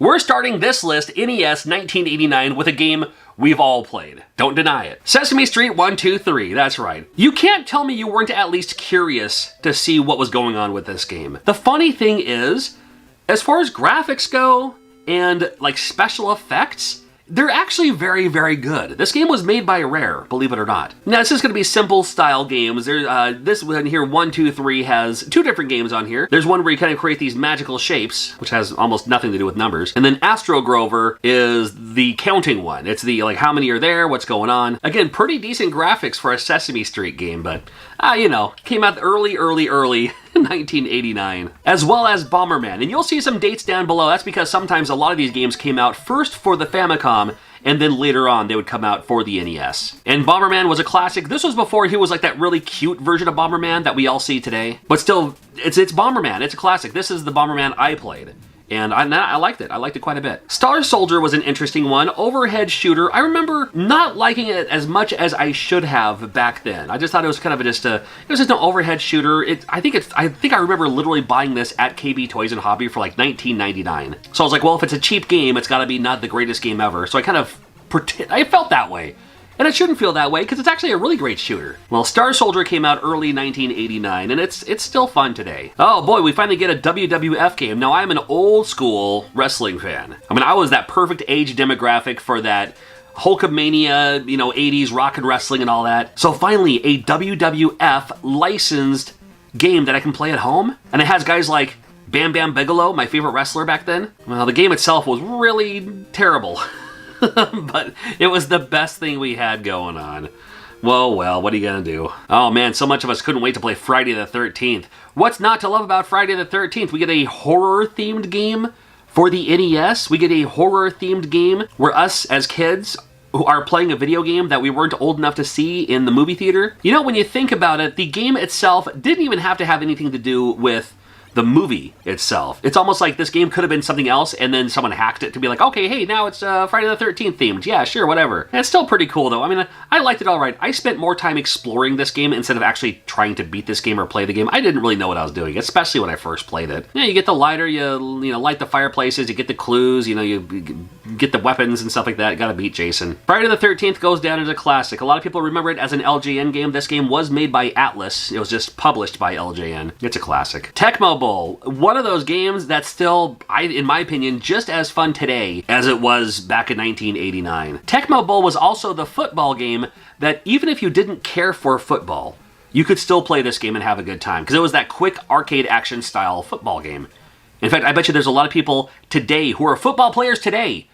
We're starting this list, NES 1989, with a game we've all played. Don't deny it. Sesame Street 1, 2, 3, that's right. You can't tell me you weren't at least curious to see what was going on with this game. The funny thing is, as far as graphics go, and like special effects, they're actually very, very good. This game was made by Rare, believe it or not. Now, this is going to be simple style games. This one here, 1, 2, 3, has two different games on here. There's one where you kind of create these magical shapes, which has almost nothing to do with numbers. And then Astro Grover is the counting one. It's the, like, how many are there, what's going on. Again, pretty decent graphics for a Sesame Street game, but, you know, came out early 1989, as well as Bomberman. And you'll see some dates down below. That's because sometimes a lot of these games came out first for the Famicom, and then later on they would come out for the NES. And Bomberman was a classic. This was before he was like that really cute version of Bomberman that we all see today. But still, it's Bomberman. It's a classic. This is the Bomberman I played. And I liked it. I liked it quite a bit. Star Soldier was an interesting one. Overhead shooter. I remember not liking it as much as I should have back then. I just thought it was kind of just an overhead shooter. I think I remember literally buying this at KB Toys and Hobby for like $19.99. So I was like, well, if it's a cheap game, it's got to be not the greatest game ever. So I felt that way. And it shouldn't feel that way, because it's actually a really great shooter. Well, Star Soldier came out early 1989, and it's still fun today. Oh boy, we finally get a WWF game. Now, I'm an old school wrestling fan. I mean, I was that perfect age demographic for that Hulkamania, 80s rock and wrestling and all that. So finally, a WWF licensed game that I can play at home. And it has guys like Bam Bam Bigelow, my favorite wrestler back then. Well, the game itself was really terrible. But it was the best thing we had going on. Well, what are you gonna do? Oh man, so much of us couldn't wait to play Friday the 13th. What's not to love about Friday the 13th? We get a horror-themed game for the NES. We get a horror-themed game where us as kids who are playing a video game that we weren't old enough to see in the movie theater. You know, when you think about it, the game itself didn't even have to have anything to do with the movie itself. It's almost like this game could have been something else, and then someone hacked it to be like, okay, hey, now it's Friday the 13th themed. Yeah, sure, whatever. And it's still pretty cool, though. I mean, I liked it all right. I spent more time exploring this game instead of actually trying to beat this game or play the game. I didn't really know what I was doing, especially when I first played it. Yeah, you get the lighter, you light the fireplaces, you get the clues, you get the weapons and stuff like that. You gotta beat Jason. Friday the 13th goes down as a classic. A lot of people remember it as an LJN game. This game was made by Atlas. It was just published by LJN. It's a classic. Tecmo Bowl. One of those games that's still, in my opinion, just as fun today as it was back in 1989. Tecmo Bowl was also the football game that even if you didn't care for football, you could still play this game and have a good time, because it was that quick arcade action style football game. In fact, I bet you there's a lot of people today who are football players today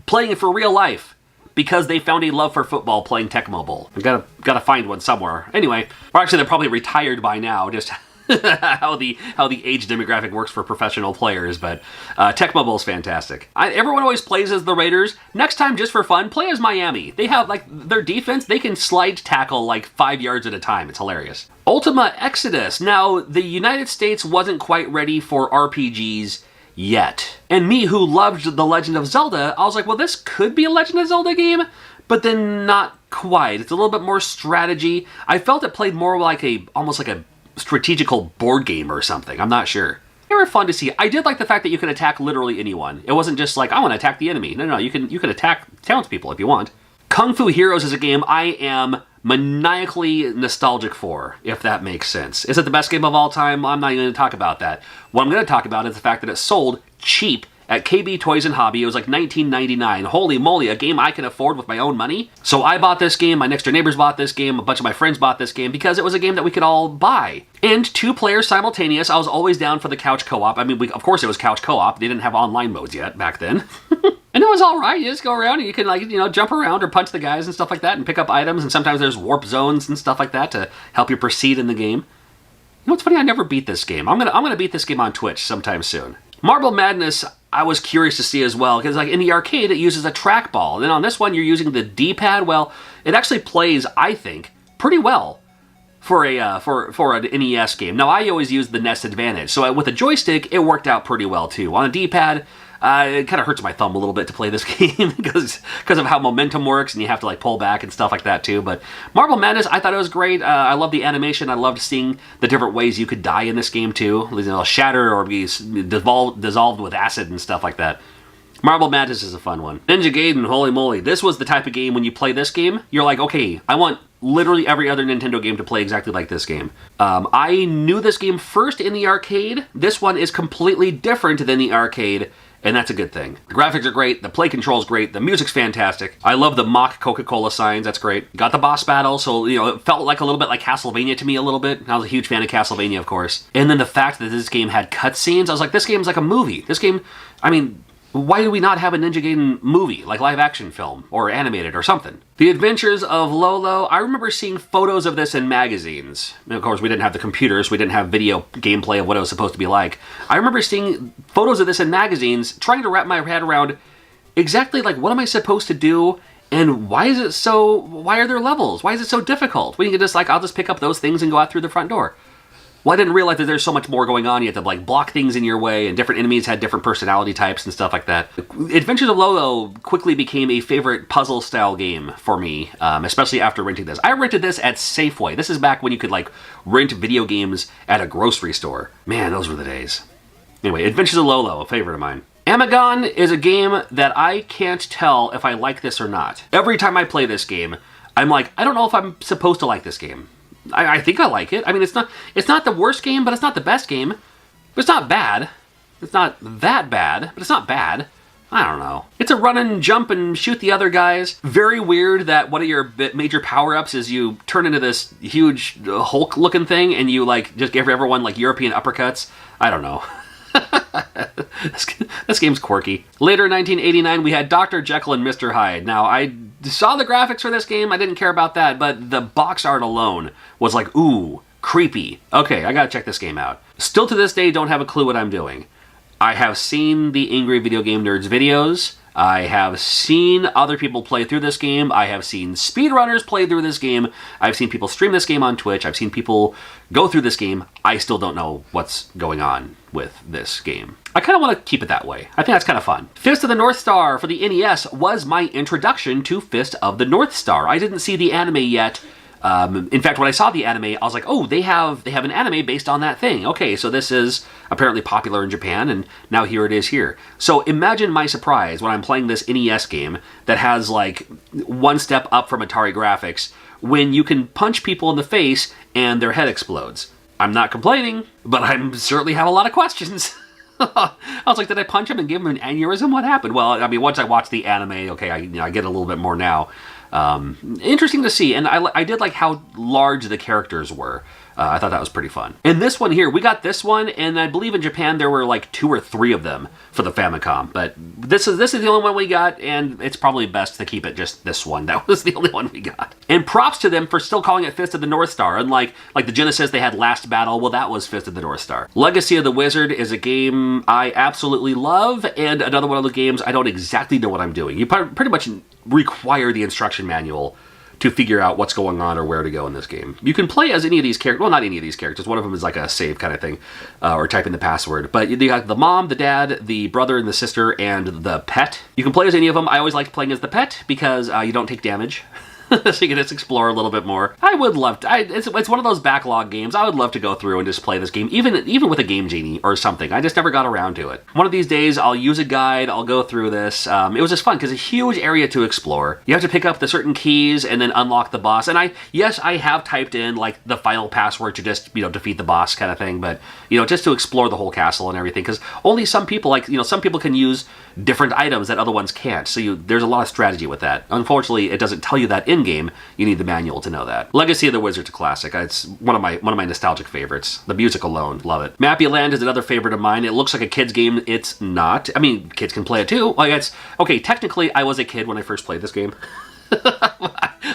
playing it for real life because they found a love for football playing Tecmo Bowl. I've gotta find one somewhere. Anyway, or actually they're probably retired by now, just how the age demographic works for professional players, but Tecmo Bowl's fantastic. Everyone always plays as the Raiders. Next time, just for fun, play as Miami. They have, like, their defense, they can slide tackle like 5 yards at a time. It's hilarious. Ultima Exodus. Now, the United States wasn't quite ready for RPGs yet. And me, who loved The Legend of Zelda, I was like, well, this could be a Legend of Zelda game, but then not quite. It's a little bit more strategy. I felt it played more like almost like a strategical board game or something. I'm not sure. They were fun to see. I did like the fact that you could attack literally anyone. It wasn't just like, I want to attack the enemy. No, you can attack townspeople if you want. Kung Fu Heroes is a game I am maniacally nostalgic for, if that makes sense. Is it the best game of all time? I'm not even going to talk about that. What I'm going to talk about is the fact that it sold cheap at KB Toys and Hobby. It was like $19.99. Holy moly, a game I can afford with my own money. So I bought this game, my next door neighbors bought this game, a bunch of my friends bought this game because it was a game that we could all buy. And 2 players simultaneous. I was always down for the couch co-op. I mean, of course it was couch co-op. They didn't have online modes yet back then. And it was all right. You just go around and you can, like, jump around or punch the guys and stuff like that and pick up items. And sometimes there's warp zones and stuff like that to help you proceed in the game. You know what's funny? I never beat this game. I'm gonna beat this game on Twitch sometime soon. Marble Madness, I was curious to see as well, because like in the arcade it uses a trackball. And then on this one you're using the D-pad. Well, it actually plays, I think, pretty well for an NES game. Now, I always use the NES Advantage, so with a joystick it worked out pretty well too. On a D-pad, it kind of hurts my thumb a little bit to play this game because of how momentum works, and you have to like pull back and stuff like that too. But Marble Madness, I thought it was great. I loved the animation. I loved seeing the different ways you could die in this game too. Shatter or be dissolved with acid and stuff like that. Marble Madness is a fun one. Ninja Gaiden, holy moly. This was the type of game when you play this game, you're like, okay, I want literally every other Nintendo game to play exactly like this game. I knew this game first in the arcade. This one is completely different than the arcade, and that's a good thing. The graphics are great, the play control's great, the music's fantastic. I love the mock Coca-Cola signs, that's great. Got the boss battle, so, you know, it felt like a little bit like Castlevania to me a little bit. I was a huge fan of Castlevania, of course. And then the fact that this game had cutscenes, I was like, this game's like a movie. This game, I mean, why do we not have a Ninja Gaiden movie, like live action film, or animated, or something? The Adventures of Lolo, I remember seeing photos of this in magazines. And of course, we didn't have the computers, we didn't have video gameplay of what it was supposed to be like. I remember seeing photos of this in magazines, trying to wrap my head around exactly like, what am I supposed to do, and why are there levels? Why is it so difficult? When you can just like, I'll just pick up those things and go out through the front door. Well, I didn't realize that there's so much more going on. You have to like block things in your way, and different enemies had different personality types and stuff like that. Adventures of Lolo quickly became a favorite puzzle-style game for me, especially after renting this. I rented this at Safeway. This is back when you could like rent video games at a grocery store. Man, those were the days. Anyway, Adventures of Lolo, a favorite of mine. Amagon is a game that I can't tell if I like this or not. Every time I play this game, I'm like, I don't know if I'm supposed to like this game. I think I like it. I mean, it's not the worst game, but it's not the best game. But it's not bad. It's not that bad, but it's not bad. I don't know. It's a run and jump and shoot the other guys. Very weird that one of your major power-ups is you turn into this huge Hulk-looking thing and you like just give everyone like European uppercuts. I don't know. This game's quirky. Later in 1989, we had Dr. Jekyll and Mr. Hyde. Now, I saw the graphics for this game. I didn't care about that, but the box art alone was like, ooh, creepy. Okay, I gotta check this game out. Still to this day, don't have a clue what I'm doing. I have seen the Angry Video Game Nerds videos. I have seen other people play through this game. I have seen speedrunners play through this game. I've seen people stream this game on Twitch. I've seen people go through this game. I still don't know what's going on with this game. I kind of want to keep it that way. I think that's kind of fun. Fist of the North Star for the NES was my introduction to Fist of the North Star. I didn't see the anime yet. In fact, when I saw the anime, I was like, oh, they have an anime based on that thing. Okay, so this is apparently popular in Japan, and now here it is here. So imagine my surprise when I'm playing this NES game that has like one step up from Atari graphics, when you can punch people in the face and their head explodes. I'm not complaining, but I certainly have a lot of questions. I was like, did I punch him and give him an aneurysm? What happened? Well, I mean, once I watched the anime, okay, I get a little bit more now. Interesting to see, and I did like how large the characters were. I thought that was pretty fun. And this one here, we got this one, and I believe in Japan there were like 2 or 3 of them for the Famicom. But this is the only one we got, and it's probably best to keep it just this one. That was the only one we got. And props to them for still calling it Fist of the North Star. Unlike like the Genesis, they had Last Battle. Well, that was Fist of the North Star. Legacy of the Wizard is a game I absolutely love, and another one of the games I don't exactly know what I'm doing. You pretty much require the instruction manual to figure out what's going on or where to go in this game. You can play as any of these characters. Well, not any of these characters. One of them is like a save kind of thing, or type in the password. But you got the mom, the dad, the brother and the sister, and the pet. You can play as any of them. I always liked playing as the pet because you don't take damage. So you can just explore a little bit more. I would love to. It's one of those backlog games. I would love to go through and just play this game, even with a Game Genie or something. I just never got around to it. One of these days, I'll use a guide. I'll go through this. It was just fun because a huge area to explore. You have to pick up the certain keys and then unlock the boss. And I have typed in like the final password to just defeat the boss kind of thing. But just to explore the whole castle and everything, because only some people some people can use different items that other ones can't. So there's a lot of strategy with that. Unfortunately, it doesn't tell you that in game. You need the manual to know that. Legacy of the Wizard's a classic. It's one of my nostalgic favorites. The music alone, love it. Mappy Land is another favorite of mine. It looks like a kid's game. It's not. I mean, kids can play it too. Okay, technically I was a kid when I first played this game.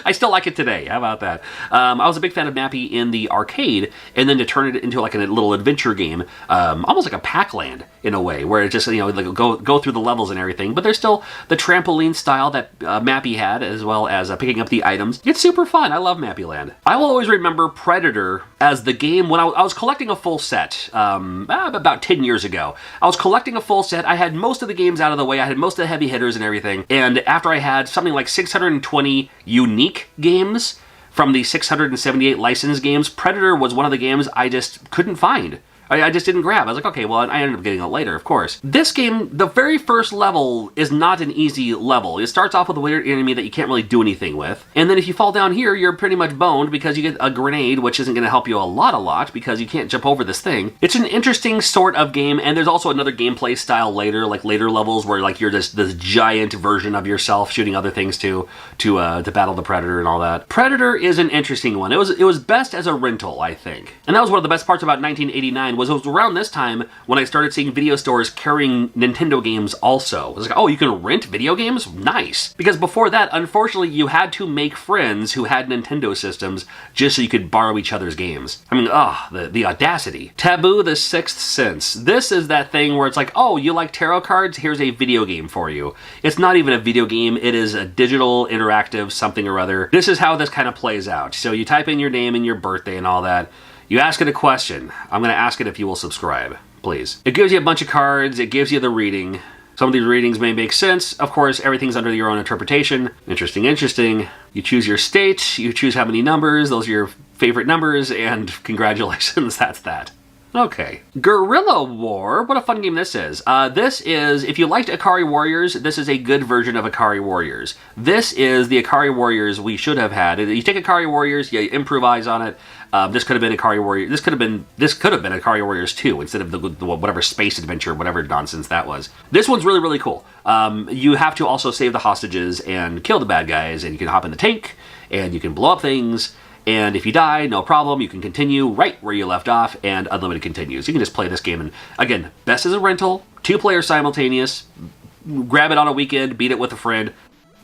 I still like it today. How about that? I was a big fan of Mappy in the arcade, and then to turn it into like a little adventure game, almost like a Pac-Land in a way, where it just like go through the levels and everything. But there's still the trampoline style that Mappy had, as well as picking up the items. It's super fun. I love Mappy Land. I will always remember Predator as the game when I was collecting a full set about 10 years ago. I was collecting a full set. I had most of the games out of the way. I had most of the heavy hitters and everything. And after I had something like 620 unique games from the 678 licensed games, Predator was one of the games I just couldn't find. I just didn't grab. I was like, okay, well, I ended up getting it later, of course. This game, the very first level is not an easy level. It starts off with a weird enemy that you can't really do anything with. And then if you fall down here, you're pretty much boned because you get a grenade, which isn't going to help you a lot because you can't jump over this thing. It's an interesting sort of game, and there's also another gameplay style later, like later levels where like you're this giant version of yourself shooting other things to battle the Predator and all that. Predator is an interesting one. It was best as a rental, I think. And that was one of the best parts about 1989 was it was around this time when I started seeing video stores carrying Nintendo games also. It was like, oh, you can rent video games? Nice. Because before that, unfortunately, you had to make friends who had Nintendo systems just so you could borrow each other's games. I mean, the audacity. Taboo, the Sixth Sense. This is that thing where it's like, oh, you like tarot cards? Here's a video game for you. It's not even a video game. It is a digital, interactive something or other. This is how this kind of plays out. So you type in your name and your birthday and all that. You ask it a question. I'm going to ask it if you will subscribe, please. It gives you a bunch of cards. It gives you the reading. Some of these readings may make sense. Of course, everything's under your own interpretation. Interesting, interesting. You choose your state. You choose how many numbers. Those are your favorite numbers, and congratulations, that's that. Okay. Guerrilla War. What a fun game this is. This is, if you liked Ikari Warriors, this is a good version of Ikari Warriors. This is the Ikari Warriors we should have had. You take Ikari Warriors, you improvise on it. This could have been Ikari Warriors. This could have been Ikari Warriors 2 instead of the whatever space adventure, whatever nonsense that was. This one's really, really cool. You have to also save the hostages and kill the bad guys, and you can hop in the tank, and you can blow up things. And if you die, no problem, you can continue right where you left off, and unlimited continues. You can just play this game, and again, best as a rental, 2 players simultaneous, grab it on a weekend, beat it with a friend,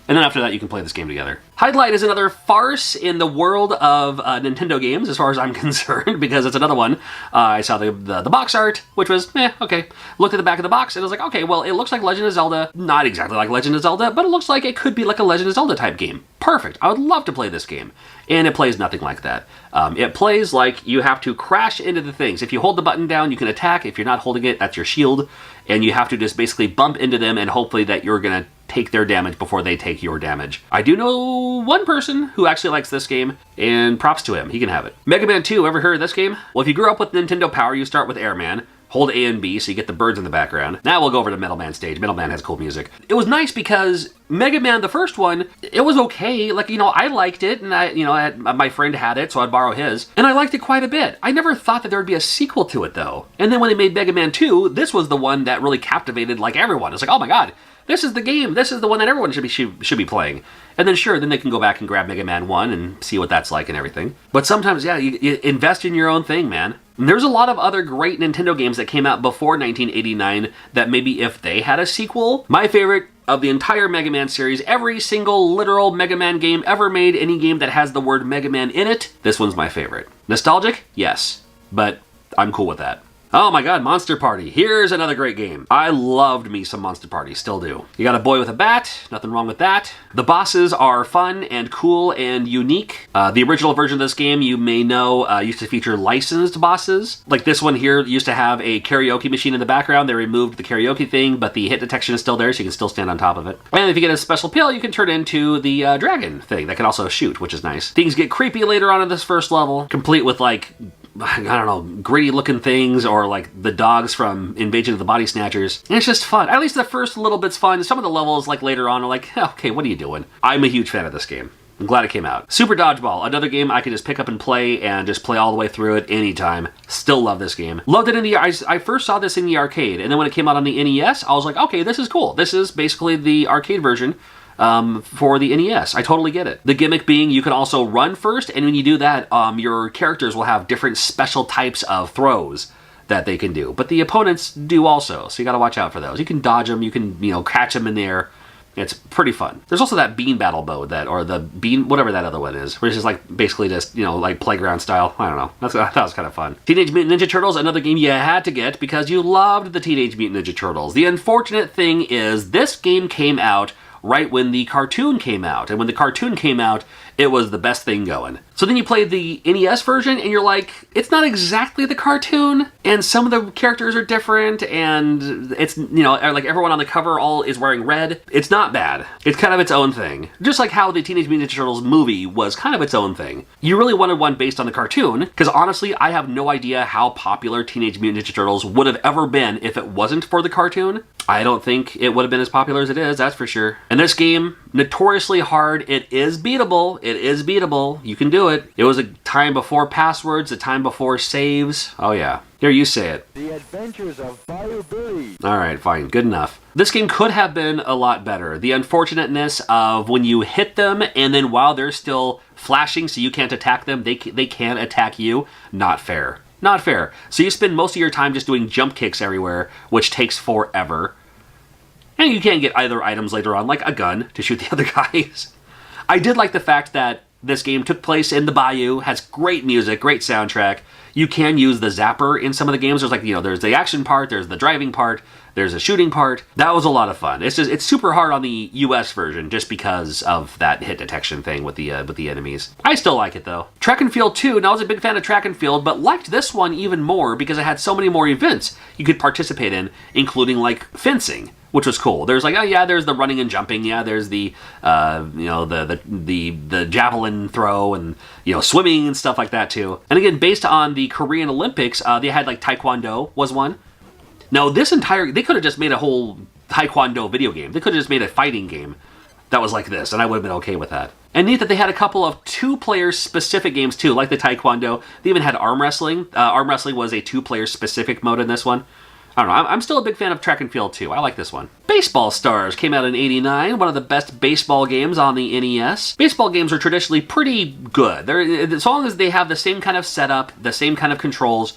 and then after that you can play this game together. Hydlide is another farce in the world of Nintendo games, as far as I'm concerned, because it's another one. I saw the box art, which was, okay. Looked at the back of the box, and I was like, okay, well, it looks like Legend of Zelda. Not exactly like Legend of Zelda, but it looks like it could be like a Legend of Zelda type game. Perfect. I would love to play this game. And it plays nothing like that. It plays like you have to crash into the things. If you hold the button down, you can attack. If you're not holding it, that's your shield. And you have to just basically bump into them and hopefully that you're going to take their damage before they take your damage. I do know one person who actually likes this game, and props to him. He can have it. Mega Man 2, ever heard of this game? Well, if you grew up with Nintendo Power, you start with Airman. Hold A and B so you get the birds in the background. Now we'll go over to Metal Man stage. Metal Man has cool music. It was nice because Mega Man, the first one, it was okay. Like, I liked it, and my friend had it, so I'd borrow his. And I liked it quite a bit. I never thought that there would be a sequel to it, though. And then when they made Mega Man 2, this was the one that really captivated, like, everyone. It's like, oh my god, this is the game. This is the one that everyone should be playing. And then sure, then they can go back and grab Mega Man 1 and see what that's like and everything. But sometimes, yeah, you invest in your own thing, man. And there's a lot of other great Nintendo games that came out before 1989 that maybe if they had a sequel. My favorite of the entire Mega Man series, every single literal Mega Man game ever made, any game that has the word Mega Man in it, this one's my favorite. Nostalgic? Yes. But I'm cool with that. Oh my god, Monster Party. Here's another great game. I loved me some Monster Party, still do. You got a boy with a bat, nothing wrong with that. The bosses are fun and cool and unique. The original version of this game, you may know, used to feature licensed bosses. Like this one here used to have a karaoke machine in the background. They removed the karaoke thing, but the hit detection is still there, so you can still stand on top of it. And if you get a special pill, you can turn into the dragon thing that can also shoot, which is nice. Things get creepy later on in this first level, complete with like, I don't know, gritty looking things or like the dogs from Invasion of the Body Snatchers. And it's just fun. At least the first little bit's fun. Some of the levels like later on are like, okay, what are you doing? I'm a huge fan of this game. I'm glad it came out. Super Dodgeball, another game I can just pick up and just play all the way through it anytime. Still love this game. Loved it in the, I first saw this in the arcade, and then when it came out on the NES, I was like, okay, this is cool. This is basically the arcade version for the NES. I totally get it. The gimmick being you can also run first, and when you do that, your characters will have different special types of throws that they can do. But the opponents do also, so you gotta watch out for those. You can dodge them, you can, catch them in the air. It's pretty fun. There's also that bean battle mode or the bean, whatever that other one is, which is like basically just, like playground style. I don't know. That was kind of fun. Teenage Mutant Ninja Turtles, another game you had to get because you loved the Teenage Mutant Ninja Turtles. The unfortunate thing is this game came out right when the cartoon came out. And when the cartoon came out, It was the best thing going. So then you play the NES version and you're like, it's not exactly the cartoon, and some of the characters are different, and it's, you know, like everyone on the cover all is wearing red. It's not bad. It's kind of its own thing. Just like how the Teenage Mutant Ninja Turtles movie was kind of its own thing. You really wanted one based on the cartoon, because honestly, I have no idea how popular Teenage Mutant Ninja Turtles would have ever been if it wasn't for the cartoon. I don't think it would have been as popular as it is, that's for sure. And this game, notoriously hard. It is beatable. It is beatable. You can do it. It was a time before passwords, a time before saves. Oh yeah. Here, you say it. The Adventures of Bayou. Alright, fine. Good enough. This game could have been a lot better. The unfortunateness of when you hit them and then while they're still flashing so you can't attack them, they can attack you. Not fair. Not fair. So you spend most of your time just doing jump kicks everywhere, which takes forever. And you can get either items later on, like a gun, to shoot the other guys. I did like the fact that this game took place in the Bayou, has great music, great soundtrack. You can use the zapper in some of the games. There's like, you know, there's the action part, there's the driving part, there's a shooting part. That was a lot of fun. It's just, it's super hard on the US version just because of that hit detection thing with the enemies. I still like it though. Track and Field 2, now I was a big fan of Track and Field, but liked this one even more because it had so many more events you could participate in, including like fencing, which was cool. There's like, oh yeah, there's the running and jumping. Yeah, there's the, you know, the javelin throw and, you know, swimming and stuff like that too. And again, based on the Korean Olympics, they had like Taekwondo was one. Now this entire, they could have just made a whole Taekwondo video game. They could have just made a fighting game that was like this, and I would have been okay with that. And neat that they had a couple of two-player specific games too, like the Taekwondo. They even had arm wrestling. Arm wrestling was a two-player specific mode in this one. I don't know, I'm still a big fan of Track and Field 2. I like this one. Baseball Stars came out in '89, one of the best baseball games on the NES. Baseball games are traditionally pretty good. They're, as long as they have the same kind of setup, the same kind of controls,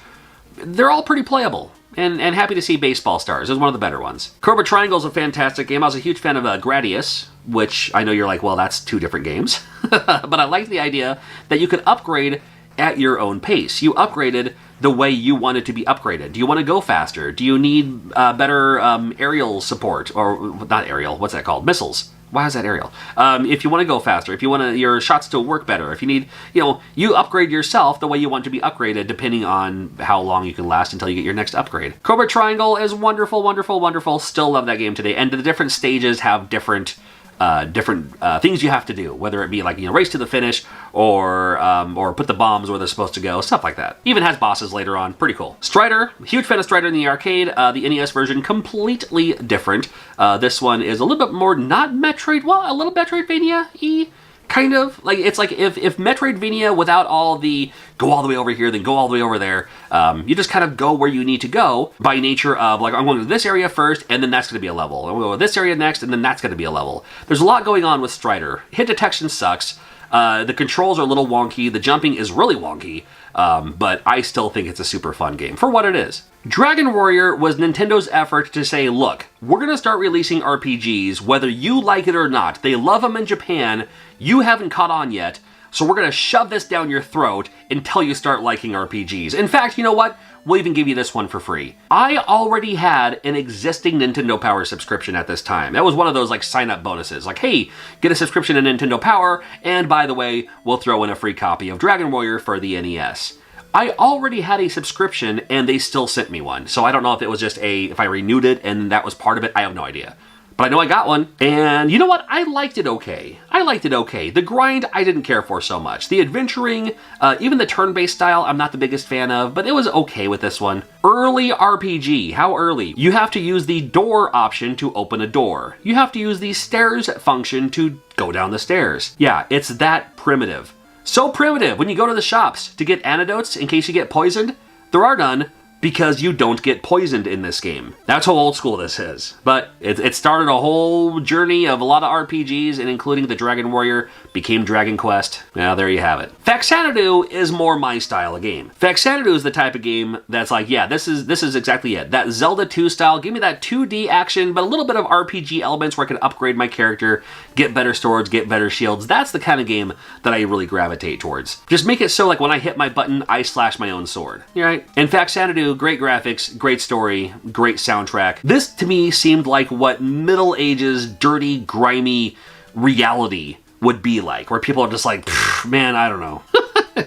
they're all pretty playable. And happy to see Baseball Stars. It was one of the better ones. Cobra Triangle is a fantastic game. I was a huge fan of Gradius, which I know you're like, well, that's two different games. But I like the idea that you could upgrade at your own pace. You upgraded the way you want it to be upgraded. Do you want to go faster? Do you need better aerial support? Or not aerial, what's that called? Missiles. Why is that aerial? If you want to go faster, if you want your shots to work better, if you need, you know, you upgrade yourself the way you want to be upgraded depending on how long you can last until you get your next upgrade. Cobra Triangle is wonderful, wonderful, wonderful. Still love that game today. And the different stages have different things you have to do, whether it be like, you know, race to the finish or put the bombs where they're supposed to go, stuff like that. Even has bosses later on, pretty cool. Strider, huge fan of Strider in the arcade. The NES version, completely different. This one is a little bit more not Metroid, well, a little Metroidvania-y. Kind of. Like, it's like if Metroidvania without all the go all the way over here, then go all the way over there, you just kind of go where you need to go by nature of, like, I'm going to this area first, and then that's going to be a level. I'm going to go to this area next, and then that's going to be a level. There's a lot going on with Strider. Hit detection sucks. The controls are a little wonky. The jumping is really wonky. But I still think it's a super fun game for what it is. Dragon Warrior was Nintendo's effort to say, look, we're going to start releasing RPGs, whether you like it or not. They love them in Japan. You haven't caught on yet. So we're going to shove this down your throat until you start liking RPGs. In fact, you know what? We'll even give you this one for free. I already had an existing Nintendo Power subscription at this time. That was one of those like sign-up bonuses. Like, hey, get a subscription to Nintendo Power, and by the way, we'll throw in a free copy of Dragon Warrior for the NES. I already had a subscription, and they still sent me one. So I don't know if it was just if I renewed it and that was part of it. I have no idea. But I know I got one, and you know what? I liked it okay. I liked it okay. The grind, I didn't care for so much. The adventuring, even the turn-based style, I'm not the biggest fan of, but it was okay with this one. Early RPG. How early? You have to use the door option to open a door. You have to use the stairs function to go down the stairs. Yeah, it's that primitive. So primitive, when you go to the shops to get antidotes in case you get poisoned, there are none, because you don't get poisoned in this game. That's how old school this is. But it started a whole journey of a lot of RPGs, and including the Dragon Warrior, became Dragon Quest. Now there you have it. Faxanadu is more my style of game. Faxanadu is the type of game that's like, yeah, this is exactly it. That Zelda 2 style, give me that 2D action, but a little bit of RPG elements where I can upgrade my character, get better swords, get better shields. That's the kind of game that I really gravitate towards. Just make it so like when I hit my button, I slash my own sword. You right? And Faxanadu, great graphics, great story, great soundtrack. This to me seemed like what Middle Ages dirty, grimy reality would be like, where people are just like, man, I don't know.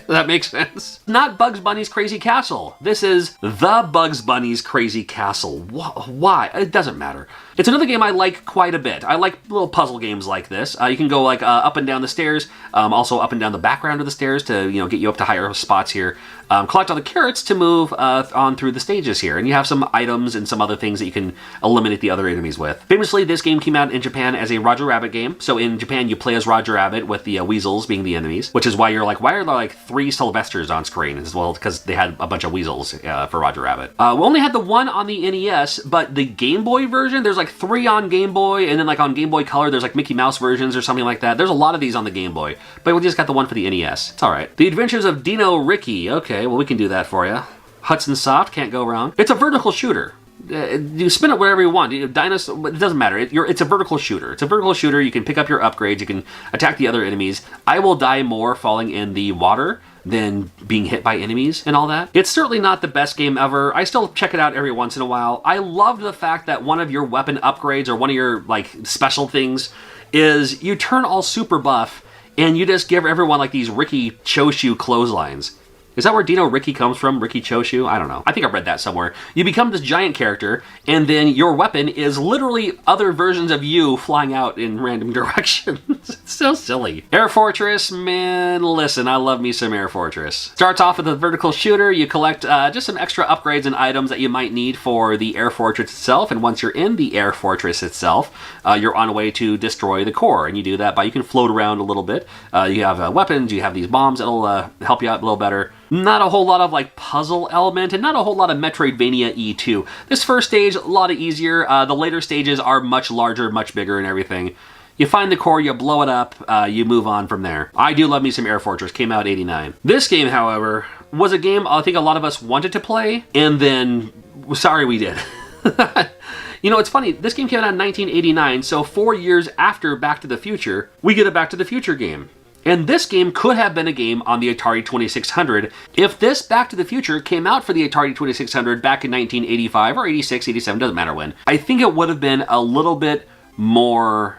That makes sense. Not Bugs Bunny's Crazy Castle. This is the Bugs Bunny's Crazy Castle. Why? It doesn't matter. It's another game I like quite a bit. I like little puzzle games like this. You can go like up and down the stairs, also up and down the background of the stairs to get you up to higher spots here. Collect all the carrots to move on through the stages here, and you have some items and some other things that you can eliminate the other enemies with. Famously, this game came out in Japan as a Roger Rabbit game. So in Japan, you play as Roger Rabbit with the weasels being the enemies, which is why you're like, why are there like 3 Sylvesters on screen? As well, because they had a bunch of weasels for Roger Rabbit. We only had the one on the NES, but the Game Boy version, there's like 3 on Game Boy, and then like on Game Boy Color, there's like Mickey Mouse versions or something like that. There's a lot of these on the Game Boy, but we just got the one for the NES. It's all right. The Adventures of Dino Ricky. Okay, well, we can do that for you. Hudson Soft, can't go wrong. It's a vertical shooter. You spin it wherever you want. It doesn't matter. It's a vertical shooter. It's a vertical shooter. You can pick up your upgrades. You can attack the other enemies. I will die more falling in the water than being hit by enemies and all that. It's certainly not the best game ever. I still check it out every once in a while. I love the fact that one of your weapon upgrades or one of your like special things is you turn all super buff and you just give everyone like these Ricky Choshu clotheslines. Is that where Dino Ricky comes from? Ricky Choshu? I don't know. I think I read that somewhere. You become this giant character, and then your weapon is literally other versions of you flying out in random directions. It's so silly. Air Fortress, man, listen, I love me some Air Fortress. Starts off with a vertical shooter. You collect just some extra upgrades and items that you might need for the Air Fortress itself, and once you're in the Air Fortress itself, you're on a way to destroy the core, and you do that by you can float around a little bit. You have weapons, you have these bombs that'll help you out a little better. Not a whole lot of like puzzle element and not a whole lot of Metroidvania E2. This first stage, a lot easier. The later stages are much larger, much bigger and everything. You find the core, you blow it up, you move on from there. I do love me some Air Fortress, came out '89. This game, however, was a game I think a lot of us wanted to play, and then, sorry we did. You know, it's funny, this game came out in 1989, so 4 years after Back to the Future, we get a Back to the Future game. And this game could have been a game on the Atari 2600 if this Back to the Future came out for the Atari 2600 back in 1985 or 86, 87, doesn't matter when. I think it would have been a little bit more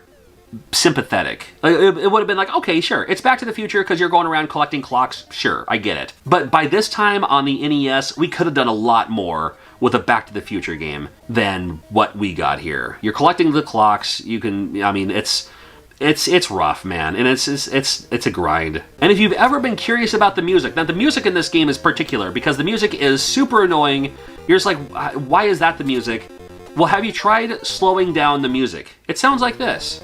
sympathetic. It would have been like, okay, sure, it's Back to the Future because you're going around collecting clocks. Sure, I get it. But by this time on the NES, we could have done a lot more with a Back to the Future game than what we got here. You're collecting the clocks. You can, I mean, it's rough, man, and it's a grind. And if you've ever been curious about the music, now the music in this game is particular because the music is super annoying. You're just like, why is that the music? Well, have you tried slowing down the music? It sounds like this.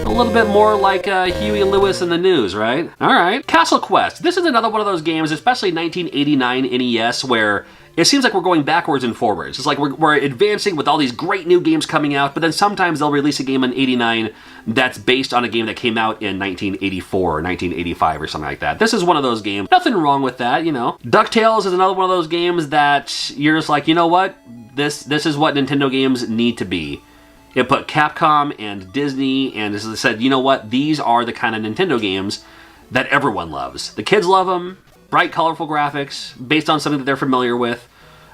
A little bit more like Huey Lewis in the News, right? All right. Castle Quest. This is another one of those games, especially 1989 NES, where it seems like we're going backwards and forwards. It's like we're advancing with all these great new games coming out, but then sometimes they'll release a game in '89 that's based on a game that came out in 1984 or 1985 or something like that. This is one of those games. Nothing wrong with that, you know. DuckTales is another one of those games that you're just like, you know what? This is what Nintendo games need to be. It put Capcom and Disney and as I said, you know what? These are the kind of Nintendo games that everyone loves. The kids love them. Bright, colorful graphics, based on something that they're familiar with.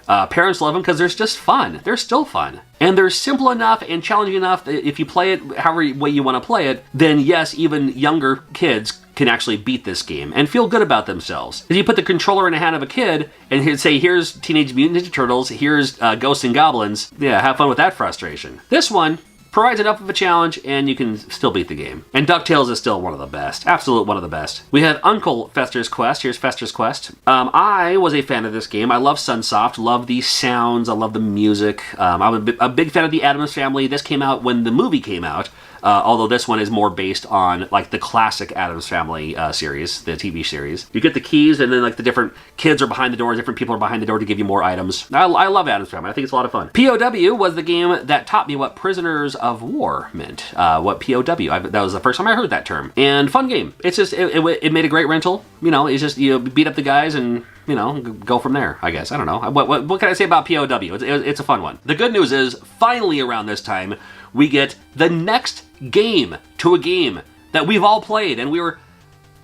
Parents love them because they're just fun. They're still fun. And they're simple enough and challenging enough that if you play it however way you want to play it, then yes, even younger kids can actually beat this game and feel good about themselves. If you put the controller in the hand of a kid and say, here's Teenage Mutant Ninja Turtles, here's Ghosts and Goblins, yeah, have fun with that frustration. This one provides enough of a challenge, and you can still beat the game. And DuckTales is still one of the best. Absolute one of the best. We have Uncle Fester's Quest. Here's Fester's Quest. I was a fan of this game. I love Sunsoft. Love the sounds. I love the music. I'm a big fan of the Addams Family. This came out when the movie came out. Although this one is more based on like the classic Addams Family series, the TV series. You get the keys and then like the different kids are behind the door, different people are behind the door to give you more items. I love Addams Family. I think it's a lot of fun. P.O.W. was the game that taught me what prisoners of war meant. What P.O.W. That was the first time I heard that term. And fun game. It's just, it made a great rental. You know, it's just, you beat up the guys and, you know, go from there, I guess. I don't know. What can I say about P.O.W.? It's a fun one. The good news is, finally around this time, we get the next game to a game that we've all played, and we were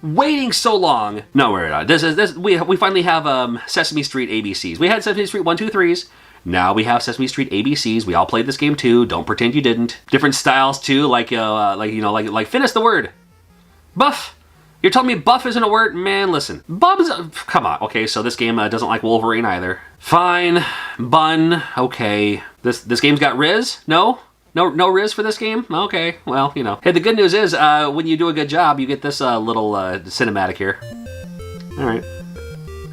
waiting so long. No, we're not. We finally have Sesame Street ABCs. We had Sesame Street 1, 2, 3s, Now we have Sesame Street ABCs. We all played this game too. Don't pretend you didn't. Different styles too, like finish the word. Buff. You're telling me buff isn't a word? Man, listen. Bub's... Come on. Okay, so this game doesn't like Wolverine either. Fine. Bun. Okay. This game's got Riz? No? No Riz for this game? Okay, well, you know. Hey, the good news is, when you do a good job, you get this little cinematic here. All right.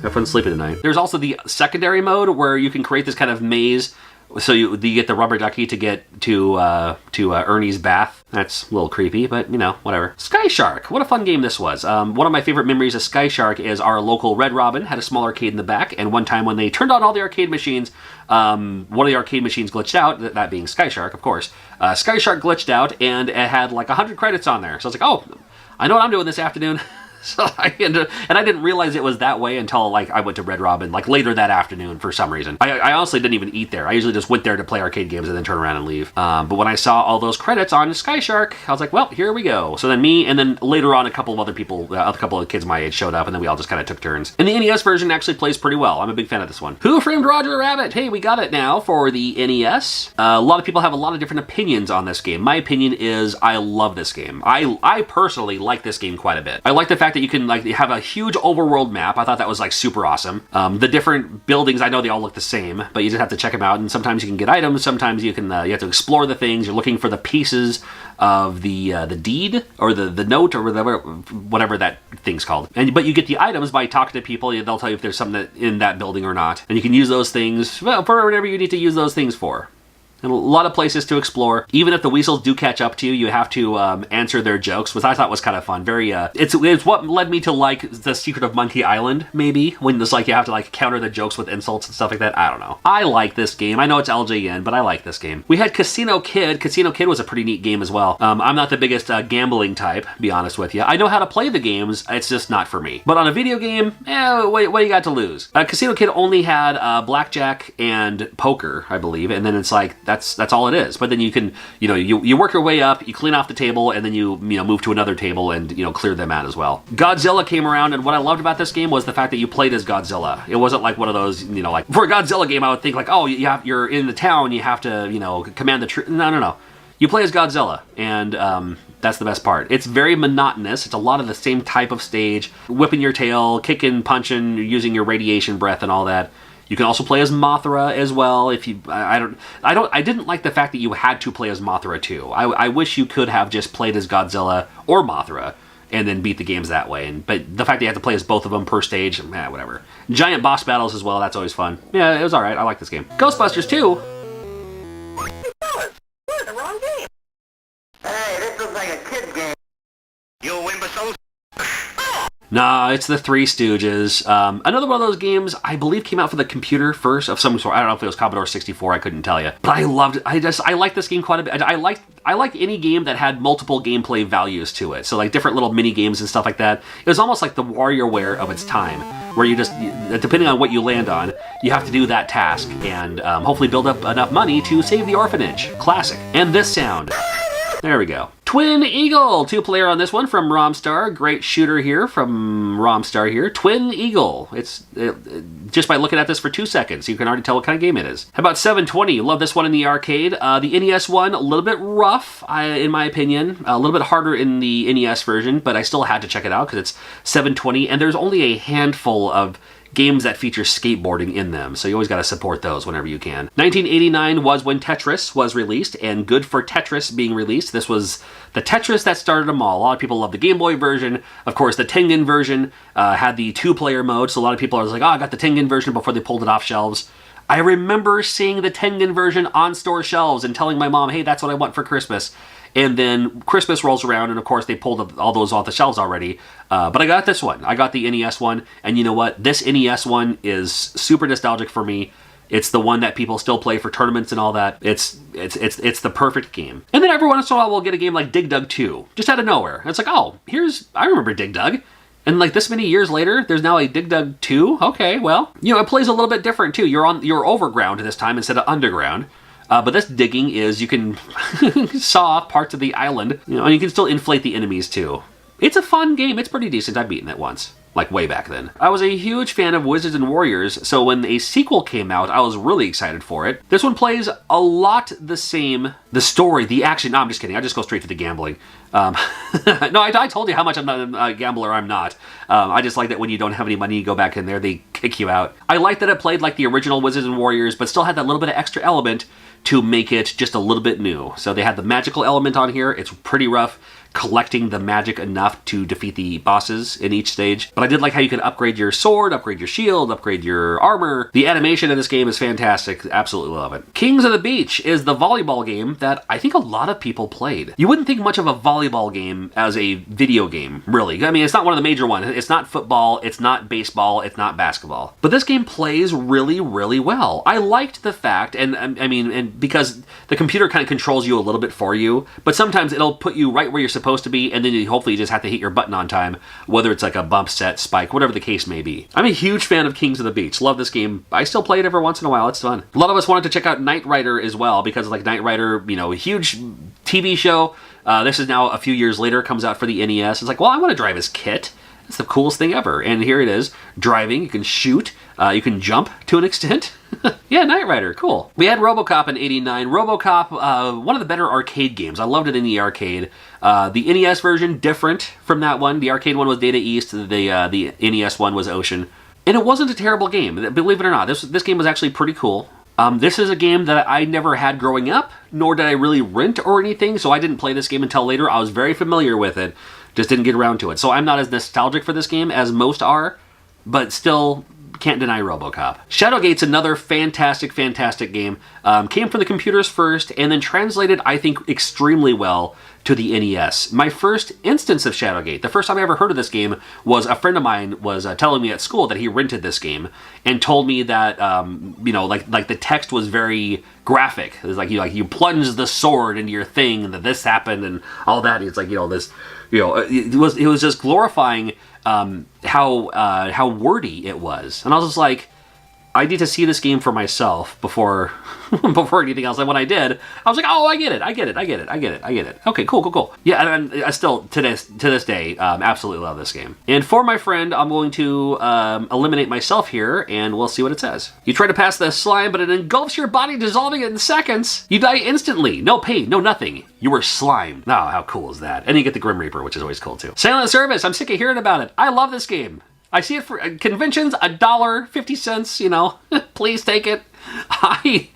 Have fun sleeping tonight. There's also the secondary mode where you can create this kind of maze. So you get the rubber ducky to get to Ernie's bath. That's a little creepy, but you know, whatever. Sky Shark, what a fun game this was. One of my favorite memories of Sky Shark is our local Red Robin had a small arcade in the back, and one time when they turned on all the arcade machines, one of the arcade machines glitched out, that being Sky Shark, of course. Sky Shark glitched out, and it had like 100 credits on there. So I was like, oh, I know what I'm doing this afternoon. So I didn't realize it was that way until like I went to Red Robin like later that afternoon for some reason. I honestly didn't even eat there. I usually just went there to play arcade games and then turn around and leave. But when I saw all those credits on Sky Shark, I was like, well, here we go. So then me and then later on a couple of other people, a couple of kids my age showed up, and then we all just kind of took turns. And the NES version actually plays pretty well. I'm a big fan of this one. Who Framed Roger Rabbit? Hey, we got it now for the NES. A lot of people have a lot of different opinions on this game. My opinion is I love this game. I personally like this game quite a bit. I like the fact that you can like have a huge overworld map. I thought that was like super awesome. The different buildings, I know they all look the same, but you just have to check them out. And sometimes you can get items. Sometimes you can you have to explore the things. You're looking for the pieces of the deed or the note or whatever that thing's called. But you get the items by talking to people. They'll tell you if there's something in that building or not, and you can use those things for whatever you need to use those things for. And a lot of places to explore. Even if the weasels do catch up to you, you have to answer their jokes, which I thought was kind of fun. Very, it's what led me to like The Secret of Monkey Island, maybe, when it's like you have to like counter the jokes with insults and stuff like that. I don't know. I like this game. I know it's LJN, but I like this game. We had Casino Kid. Casino Kid was a pretty neat game as well. I'm not the biggest gambling type, to be honest with you. I know how to play the games. It's just not for me. But on a video game, what do you got to lose? Casino Kid only had blackjack and poker, I believe, and then it's like that's all it is. But then you can, you work your way up, you clean off the table, and then you move to another table and clear them out as well. Godzilla came around, and what I loved about this game was the fact that you played as Godzilla. It wasn't like one of those, like for a Godzilla game, I would think like, oh, you're in the town, you have to, command the troops. No. You play as Godzilla, and that's the best part. It's very monotonous. It's a lot of the same type of stage, whipping your tail, kicking, punching, using your radiation breath and all that. You can also play as Mothra as well. If you, I didn't like the fact that you had to play as Mothra too. I wish you could have just played as Godzilla or Mothra and then beat the games that way. But the fact that you have to play as both of them per stage, whatever. Giant boss battles as well. That's always fun. Yeah, it was all right. I like this game. Ghostbusters 2. We're in the wrong game. Hey, this looks like a kid's game. You imbeciles. Nah, it's the Three Stooges. Another one of those games I believe came out for the computer first of some sort. I don't know if it was Commodore 64. I couldn't tell you, but I loved it. I like this game quite a bit. I like any game that had multiple gameplay values to it. So like different little mini games and stuff like that. It was almost like the WarioWare of its time, where you just, depending on what you land on, you have to do that task and hopefully build up enough money to save the orphanage. Classic. And this sound. There we go. Twin Eagle, 2-player on this one from Romstar. Great shooter here from Romstar here. Twin Eagle. It's just by looking at this for 2 seconds, you can already tell what kind of game it is. How about 720? Love this one in the arcade. The NES one, a little bit rough, in my opinion. A little bit harder in the NES version, but I still had to check it out because it's 720, and there's only a handful of games that feature skateboarding in them, so you always got to support those whenever you can. 1989 was when Tetris was released, and good for Tetris being released. This was the Tetris that started them all. A lot of people love the Game Boy version. Of course, the Tengen version had the 2-player mode, so a lot of people are like, oh, I got the Tengen version before they pulled it off shelves. I remember seeing the Tengen version on store shelves and telling my mom, hey, that's what I want for Christmas. And then Christmas rolls around, and of course they pulled all those off the shelves already. But I got this one. I got the NES one, and you know what? This NES one is super nostalgic for me. It's the one that people still play for tournaments and all that. It's the perfect game. And then every once in a while we'll get a game like Dig Dug 2, just out of nowhere. And it's like, oh, I remember Dig Dug. And like this many years later, there's now a Dig Dug 2? Okay, well, it plays a little bit different too. You're overground this time instead of underground. But this digging is you can saw off parts of the island, and you can still inflate the enemies too. It's a fun game. It's pretty decent. I've beaten it once. like way back then. I was a huge fan of Wizards and Warriors, so when a sequel came out, I was really excited for it. This one plays a lot the same. The story, the action, no, I'm just kidding. I just go straight to the gambling. No, I told you how much I'm not a gambler. I'm not. I just like that when you don't have any money, you go back in there, they kick you out. I like that it played like the original Wizards and Warriors, but still had that little bit of extra element to make it just a little bit new. So they had the magical element on here. It's pretty rough collecting the magic enough to defeat the bosses in each stage. But I did like how you can upgrade your sword, upgrade your shield, upgrade your armor. The animation in this game is fantastic. Absolutely love it. Kings of the Beach is the volleyball game that I think a lot of people played. You wouldn't think much of a volleyball game as a video game, really. I mean, it's not one of the major ones. It's not football, it's not baseball, it's not basketball. But this game plays really, really well. I liked the fact, and I mean, and because the computer kind of controls you a little bit for you, but sometimes it'll put you right where you're supposed to be, and then you hopefully just have to hit your button on time, whether it's like a bump, set, spike, whatever the case may be. I'm a huge fan of Kings of the Beach. Love this game. I still play it every once in a while. It's fun. A lot of us wanted to check out Knight Rider as well, because like Knight Rider, you know, a huge TV show. This is now a few years later, comes out for the NES. It's like, well, I want to drive as Kit. It's the coolest thing ever. And here it is, driving. You can shoot. You can jump to an extent. Yeah, Knight Rider, cool. We had RoboCop in '89. RoboCop, one of the better arcade games. I loved it in the arcade. The NES version, different from that one. The arcade one was Data East. The NES one was Ocean. And it wasn't a terrible game, believe it or not. This game was actually pretty cool. This is a game that I never had growing up, nor did I really rent or anything, so I didn't play this game until later. I was very familiar with it, just didn't get around to it. So I'm not as nostalgic for this game as most are, but still can't deny RoboCop. Shadowgate's another fantastic, fantastic game. Came from the computers first, and then translated, I think, extremely well to the NES. My first instance of Shadowgate, the first time I ever heard of this game, was a friend of mine was telling me at school that he rented this game, and told me that, you know, like the text was very graphic. It was like you plunge the sword into your thing, and that this happened, and all that. It's like, you know, this, you know, it was just glorifying how wordy it was. And I was just like, I need to see this game for myself before before anything else. And when I did, I was like, oh, I get it. Okay, cool. Yeah, and I still, to this day, absolutely love this game. And for my friend, I'm going to eliminate myself here, and we'll see what it says. You try to pass the slime, but it engulfs your body, dissolving it in seconds. You die instantly. No pain, no nothing. You were slimed. Oh, how cool is that? And you get the Grim Reaper, which is always cool, too. Silent Service, I'm sick of hearing about it. I love this game. I see it for conventions, $1.50, you know, please take it. I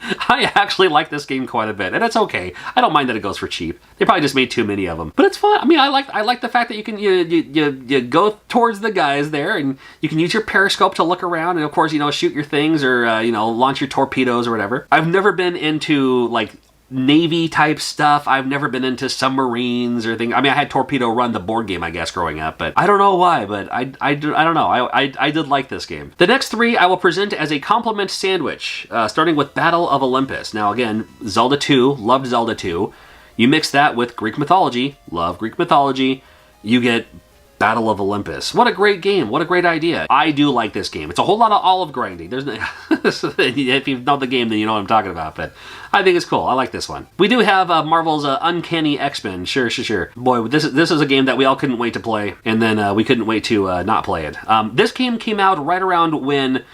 actually like this game quite a bit, and it's okay. I don't mind that it goes for cheap. They probably just made too many of them, but it's fun. I mean, I like the fact that you can you go towards the guys there, and you can use your periscope to look around, and of course, you know, shoot your things or you know, launch your torpedoes or whatever. I've never been into like Navy type stuff. I've never been into submarines or things. I mean, I had Torpedo Run, the board game, I guess, growing up, but I don't know why, but I don't know. I did like this game. The next three I will present as a compliment sandwich, starting with Battle of Olympus. Now, again, Zelda 2, loved Zelda 2. You mix that with Greek mythology, love Greek mythology, you get Battle of Olympus. What a great game. What a great idea. I do like this game. It's a whole lot of olive grinding. There's no, if you know the game, then you know what I'm talking about, but I think it's cool. I like this one. We do have Marvel's Uncanny X-Men. Sure. Boy, this is a game that we all couldn't wait to play, and then we couldn't wait to not play it. This game came out right around when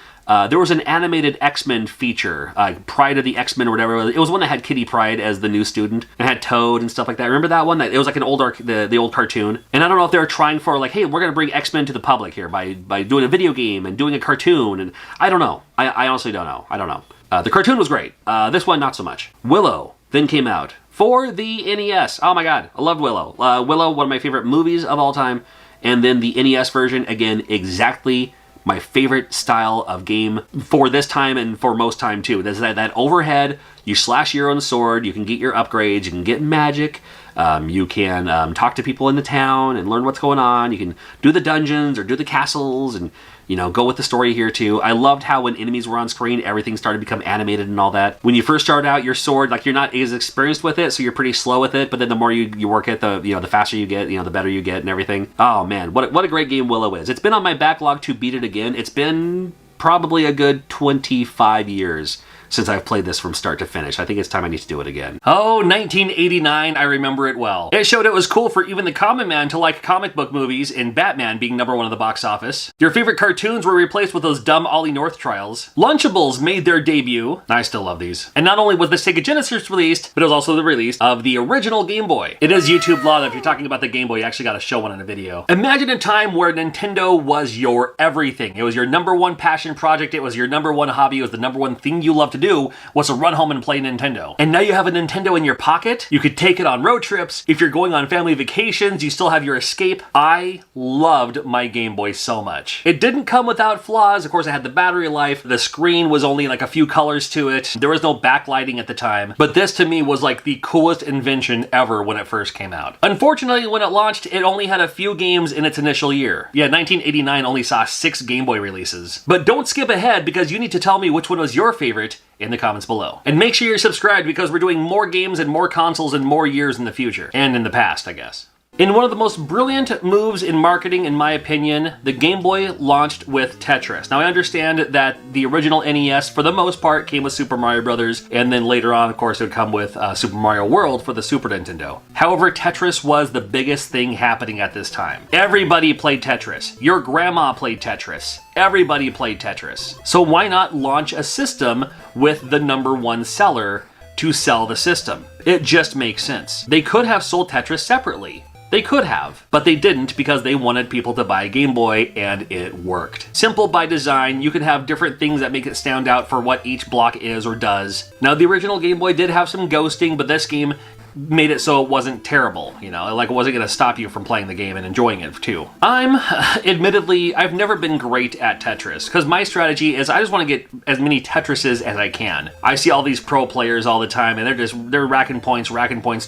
there was an animated X-Men feature, Pride of the X-Men or whatever. It was one that had Kitty Pryde as the new student, and had Toad and stuff like that. Remember that one? It was like an old the old cartoon. And I don't know if they were trying for like, hey, we're going to bring X-Men to the public here by doing a video game and doing a cartoon. And I don't know. I honestly don't know. I don't know. The cartoon was great. This one, not so much. Willow then came out for the NES. Oh my god, I loved Willow. Willow, one of my favorite movies of all time. And then the NES version, again, exactly my favorite style of game for this time and for most time too. There's that overhead, you slash your own sword, you can get your upgrades, you can get magic, you can talk to people in the town and learn what's going on, you can do the dungeons or do the castles and, you know, go with the story here too. I loved how when enemies were on screen, everything started to become animated and all that. When you first start out, your sword, like, you're not as experienced with it, so you're pretty slow with it, but then the more you work it, the faster you get, the better you get and everything. Oh man, what a great game Willow is. It's been on my backlog to beat it again. It's been probably a good 25 years since I've played this from start to finish. I think it's time I need to do it again. Oh, 1989, I remember it well. It showed it was cool for even the common man to like comic book movies, and Batman being #1 of the box office. Your favorite cartoons were replaced with those dumb Ollie North trials. Lunchables made their debut. I still love these. And not only was the Sega Genesis released, but it was also the release of the original Game Boy. It is YouTube law that if you're talking about the Game Boy, you actually got to show one in a video. Imagine a time where Nintendo was your everything. It was your #1 passion project. It was your #1 hobby. It was the #1 thing you loved to do was to run home and play Nintendo. And now you have a Nintendo in your pocket. You could take it on road trips. If you're going on family vacations, you still have your escape. I loved my Game Boy so much. It didn't come without flaws. Of course, it had the battery life. The screen was only like a few colors to it. There was no backlighting at the time. But this to me was like the coolest invention ever when it first came out. Unfortunately, when it launched, it only had a few games in its initial year. Yeah, 1989 only saw 6 Game Boy releases. But don't skip ahead because you need to tell me which one was your favorite in the comments below. And make sure you're subscribed because we're doing more games and more consoles in more years in the future. And in the past, I guess. In one of the most brilliant moves in marketing, in my opinion, the Game Boy launched with Tetris. Now, I understand that the original NES, for the most part, came with Super Mario Bros., and then later on, of course, it would come with Super Mario World for the Super Nintendo. However, Tetris was the biggest thing happening at this time. Everybody played Tetris. Your grandma played Tetris. Everybody played Tetris. So why not launch a system with the #1 seller to sell the system? It just makes sense. They could have sold Tetris separately. They could have, but they didn't because they wanted people to buy a Game Boy, and it worked. Simple by design, you can have different things that make it stand out for what each block is or does. Now, the original Game Boy did have some ghosting, but this game made it so it wasn't terrible, you know, like it wasn't going to stop you from playing the game and enjoying it too. Admittedly, I've never been great at Tetris, because my strategy is I just want to get as many Tetrises as I can. I see all these pro players all the time, and they're racking points,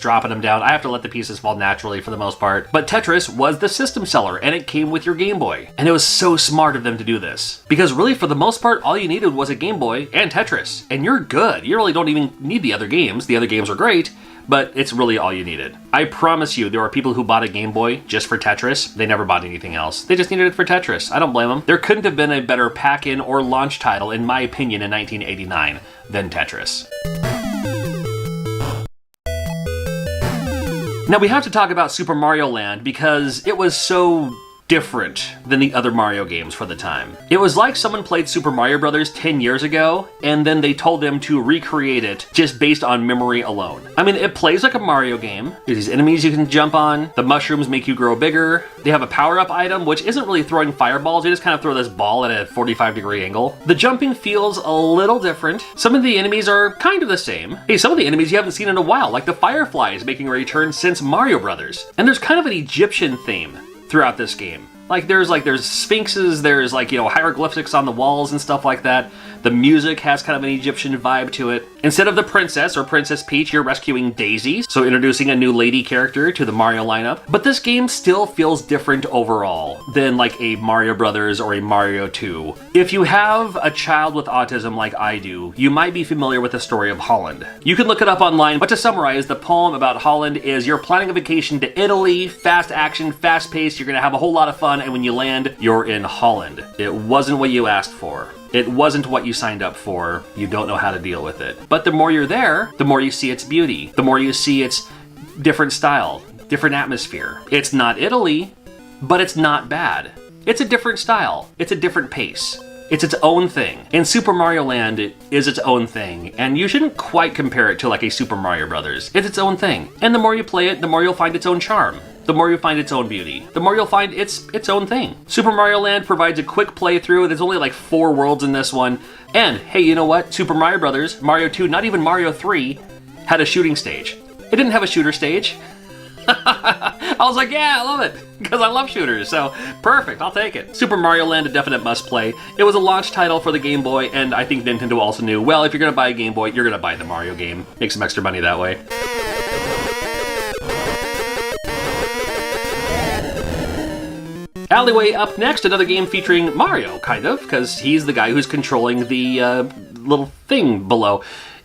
dropping them down. I have to let the pieces fall naturally for the most part. But Tetris was the system seller, and it came with your Game Boy. And it was so smart of them to do this. Because really, for the most part, all you needed was a Game Boy and Tetris, and you're good. You really don't even need the other games. The other games are great, but it's really all you needed. I promise you, there are people who bought a Game Boy just for Tetris. They never bought anything else. They just needed it for Tetris. I don't blame them. There couldn't have been a better pack-in or launch title, in my opinion, in 1989 than Tetris. Now we have to talk about Super Mario Land because it was so different than the other Mario games for the time. It was like someone played Super Mario Bros. 10 years ago, and then they told them to recreate it just based on memory alone. I mean, it plays like a Mario game. There's these enemies you can jump on. The mushrooms make you grow bigger. They have a power-up item, which isn't really throwing fireballs. You just kind of throw this ball at a 45-degree angle. The jumping feels a little different. Some of the enemies are kind of the same. Hey, some of the enemies you haven't seen in a while, like the Fireflies making a return since Mario Brothers. And there's kind of an Egyptian theme throughout this game. There's sphinxes, there's hieroglyphics on the walls and stuff like that. The music has kind of an Egyptian vibe to it. Instead of the princess or Princess Peach, you're rescuing Daisy, so introducing a new lady character to the Mario lineup. But this game still feels different overall than like a Mario Brothers or a Mario 2. If you have a child with autism like I do, you might be familiar with the story of Holland. You can look it up online, but to summarize, the poem about Holland is you're planning a vacation to Italy, fast action, fast paced, you're gonna have a whole lot of fun, and when you land, you're in Holland. It wasn't what you asked for. It wasn't what you signed up for. You don't know how to deal with it. But the more you're there, the more you see its beauty. The more you see its different style, different atmosphere. It's not Italy, but it's not bad. It's a different style. It's a different pace. It's its own thing. And Super Mario Land is its own thing. And you shouldn't quite compare it to like a Super Mario Brothers. It's its own thing. And the more you play it, the more you'll find its own charm. The more you find its own beauty, the more you'll find its own thing. Super Mario Land provides a quick playthrough. There's only like 4 worlds in this one. And hey, you know what? Super Mario Brothers, Mario 2, not even Mario 3, had a shooting stage. It didn't have a shooter stage. I was like, yeah, I love it, because I love shooters, so perfect, I'll take it. Super Mario Land, a definite must-play. It was a launch title for the Game Boy, and I think Nintendo also knew, well, if you're gonna buy a Game Boy, you're gonna buy the Mario game. Make some extra money that way. Alleyway up next, another game featuring Mario, kind of, because he's the guy who's controlling the little thing below.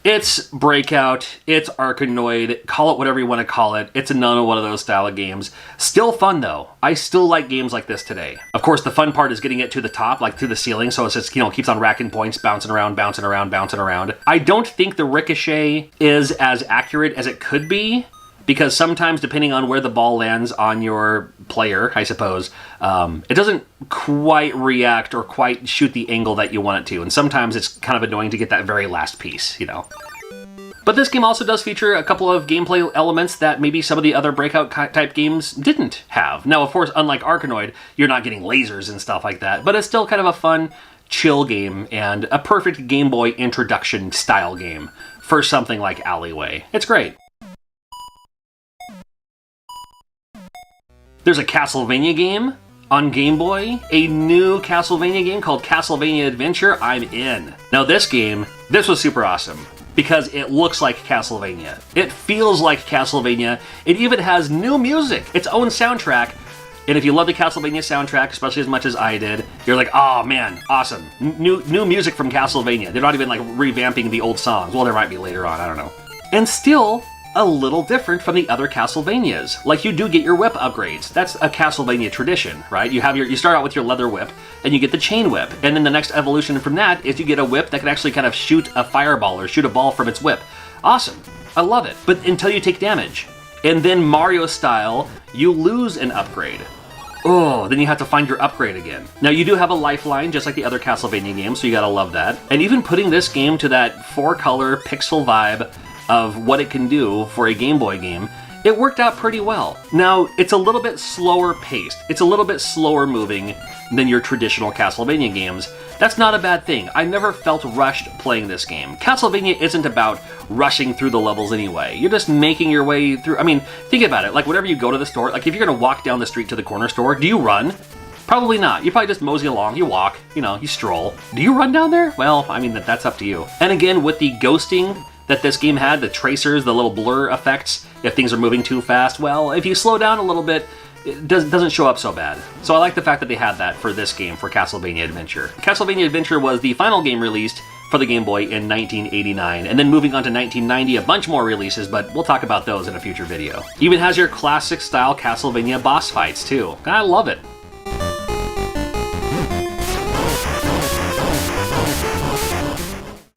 It's Breakout, it's Arkanoid, call it whatever you want to call it. It's another one of those style of games. Still fun though. I still like games like this today. Of course, the fun part is getting it to the top, like to the ceiling, so it's just, you know, keeps on racking points, bouncing around, bouncing around, bouncing around. I don't think the ricochet is as accurate as it could be, because sometimes, depending on where the ball lands on your player, I suppose, it doesn't quite react or quite shoot the angle that you want it to. And sometimes it's kind of annoying to get that very last piece, you know. But this game also does feature a couple of gameplay elements that maybe some of the other Breakout type games didn't have. Now, of course, unlike Arkanoid, you're not getting lasers and stuff like that, but it's still kind of a fun, chill game and a perfect Game Boy introduction style game for something like Alleyway. It's great. There's a Castlevania game on Game Boy, a new Castlevania game called Castlevania Adventure. I'm in. Now this was super awesome because it looks like Castlevania. It feels like Castlevania. It even has new music, its own soundtrack. And if you love the Castlevania soundtrack, especially as much as I did, you're like, oh man, awesome. New music from Castlevania. They're not even like revamping the old songs. Well, there might be later on, I don't know. And still a little different from the other Castlevanias. Like, you do get your whip upgrades. That's a Castlevania tradition, right? You start out with your leather whip, and you get the chain whip. And then the next evolution from that is you get a whip that can actually kind of shoot a fireball or shoot a ball from its whip. Awesome. I love it. But until you take damage. And then Mario style, you lose an upgrade. Oh, then you have to find your upgrade again. Now, you do have a lifeline, just like the other Castlevania games, so you gotta love that. And even putting this game to that 4-color pixel vibe of what it can do for a Game Boy game, it worked out pretty well. Now, it's a little bit slower paced. It's a little bit slower moving than your traditional Castlevania games. That's not a bad thing. I never felt rushed playing this game. Castlevania isn't about rushing through the levels anyway. You're just making your way through. I mean, think about it. Like, whenever you go to the store, like if you're gonna walk down the street to the corner store, do you run? Probably not. You probably just mosey along, you walk, you know, you stroll. Do you run down there? Well, I mean, that's up to you. And again, with the ghosting that this game had, the tracers, the little blur effects, if things are moving too fast, well, if you slow down a little bit, it doesn't show up so bad. So I like the fact that they had that for this game, for Castlevania Adventure. Castlevania Adventure was the final game released for the Game Boy in 1989, and then moving on to 1990, a bunch more releases, but we'll talk about those in a future video. Even has your classic style Castlevania boss fights too. I love it.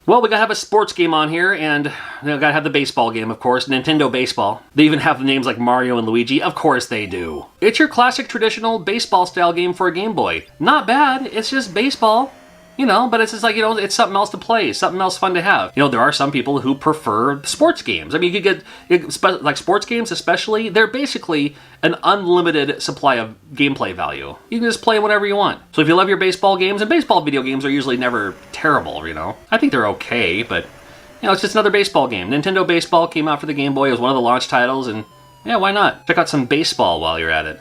Well, we gotta have a sports game on here, and we gotta have the baseball game, of course, Nintendo Baseball. They even have the names like Mario and Luigi. Of course they do. It's your classic traditional baseball-style game for a Game Boy. Not bad, it's just baseball. You know, but it's just like, you know, it's something else to play, something else fun to have. You know, there are some people who prefer sports games. I mean, you could get, like sports games especially, they're basically an unlimited supply of gameplay value. You can just play whatever you want. So if you love your baseball games, and baseball video games are usually never terrible, you know. I think they're okay, but, you know, it's just another baseball game. Nintendo Baseball came out for the Game Boy, it was one of the launch titles, and yeah, why not? Check out some baseball while you're at it.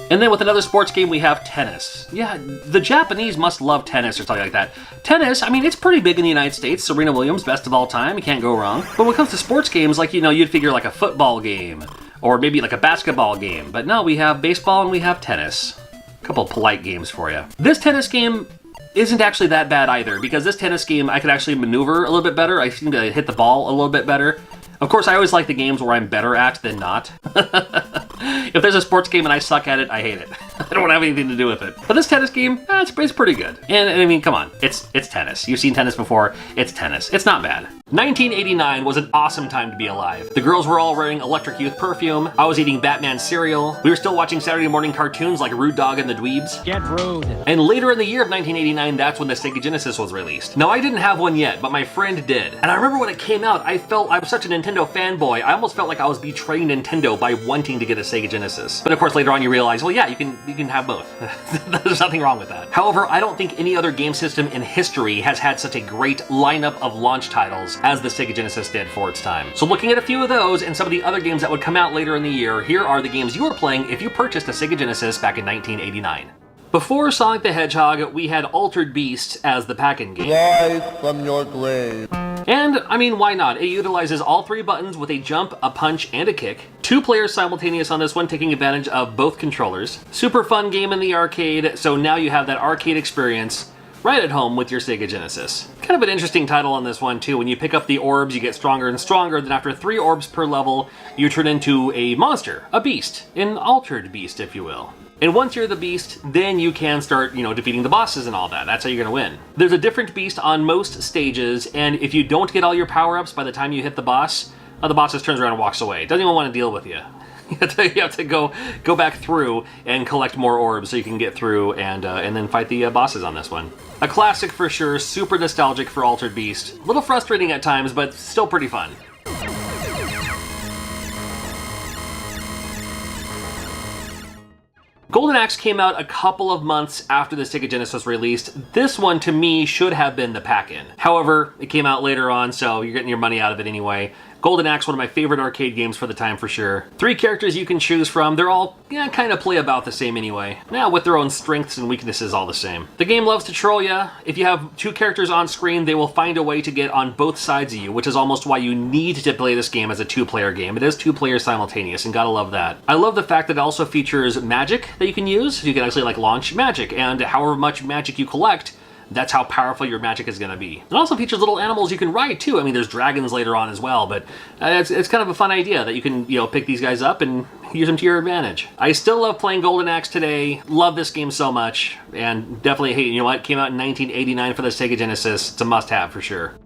And then with another sports game, we have tennis. Yeah, the Japanese must love tennis or something like that. Tennis, I mean, it's pretty big in the United States. Serena Williams, best of all time, you can't go wrong. But when it comes to sports games, like, you know, you'd figure like a football game, or maybe like a basketball game. But no, we have baseball and we have tennis. A couple of polite games for you. This tennis game isn't actually that bad either, because this tennis game, I could actually maneuver a little bit better. I seem to hit the ball a little bit better. Of course, I always like the games where I'm better at than not. If there's a sports game and I suck at it, I hate it. I don't want to have anything to do with it. But this tennis game, it's pretty good. And I mean, come on, it's tennis. You've seen tennis before, it's tennis. It's not bad. 1989 was an awesome time to be alive. The girls were all wearing Electric Youth perfume. I was eating Batman cereal. We were still watching Saturday morning cartoons like Rude Dog and the Dweebs. Get rude. And later in the year of 1989, that's when the Sega Genesis was released. Now, I didn't have one yet, but my friend did. And I remember when it came out, I was such a Nintendo fanboy, I almost felt like I was betraying Nintendo by wanting to get a Sega Genesis. But of course, later on you realize, well, yeah, you can have both. There's nothing wrong with that. However, I don't think any other game system in history has had such a great lineup of launch titles as the Sega Genesis did for its time. So looking at a few of those and some of the other games that would come out later in the year, here are the games you were playing if you purchased a Sega Genesis back in 1989. Before Sonic the Hedgehog, we had Altered Beast as the pack-in game. Rise from your grave. And, I mean, why not? It utilizes all three buttons with a jump, a punch, and a kick. 2 players simultaneous on this one, taking advantage of both controllers. Super fun game in the arcade, so now you have that arcade experience right at home with your Sega Genesis. Kind of an interesting title on this one too. When you pick up the orbs, you get stronger and stronger. Then after 3 orbs per level, you turn into a monster, a beast, an altered beast, if you will. And once you're the beast, then you can start, defeating the bosses and all that. That's how you're gonna win. There's a different beast on most stages, and if you don't get all your power-ups by the time you hit the boss just turns around and walks away. Doesn't even want to deal with you. You have to go back through and collect more orbs so you can get through and then fight the bosses on this one. A classic for sure, super nostalgic for Altered Beast. A little frustrating at times, but still pretty fun. Golden Axe came out a couple of months after the Sega Genesis released. This one, to me, should have been the pack-in. However, it came out later on, so you're getting your money out of it anyway. Golden Axe, one of my favorite arcade games for the time for sure. 3 characters you can choose from. They're all kind of play about the same anyway. Now, with their own strengths and weaknesses all the same. The game loves to troll ya. If you have 2 characters on screen, they will find a way to get on both sides of you, which is almost why you need to play this game as a 2-player game. It is 2 players simultaneous, and gotta love that. I love the fact that it also features magic that you can use. You can actually launch magic, and however much magic you collect, that's how powerful your magic is going to be. It also features little animals you can ride too. I mean, there's dragons later on as well, but it's kind of a fun idea that you can, pick these guys up and use them to your advantage. I still love playing Golden Axe today. Love this game so much, and definitely hate, it came out in 1989 for the Sega Genesis. It's a must-have for sure.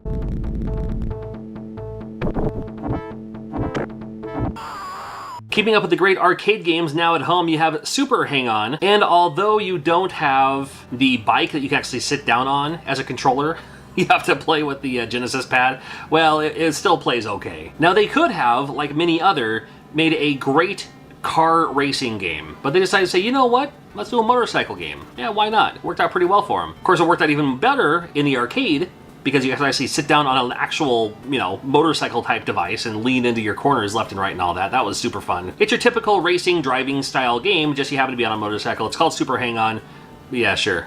Keeping up with the great arcade games now at home, you have Super Hang-On, and although you don't have the bike that you can actually sit down on as a controller, you have to play with the Genesis pad, well, it still plays okay. Now they could have, like many other, made a great car racing game, but they decided to say, you know what? Let's do a motorcycle game. Yeah, why not? It worked out pretty well for them. Of course, it worked out even better in the arcade, because you can actually sit down on an actual, motorcycle type device and lean into your corners left and right and all that. That was super fun. It's your typical racing, driving style game, just you happen to be on a motorcycle. It's called Super Hang-On. Yeah, sure.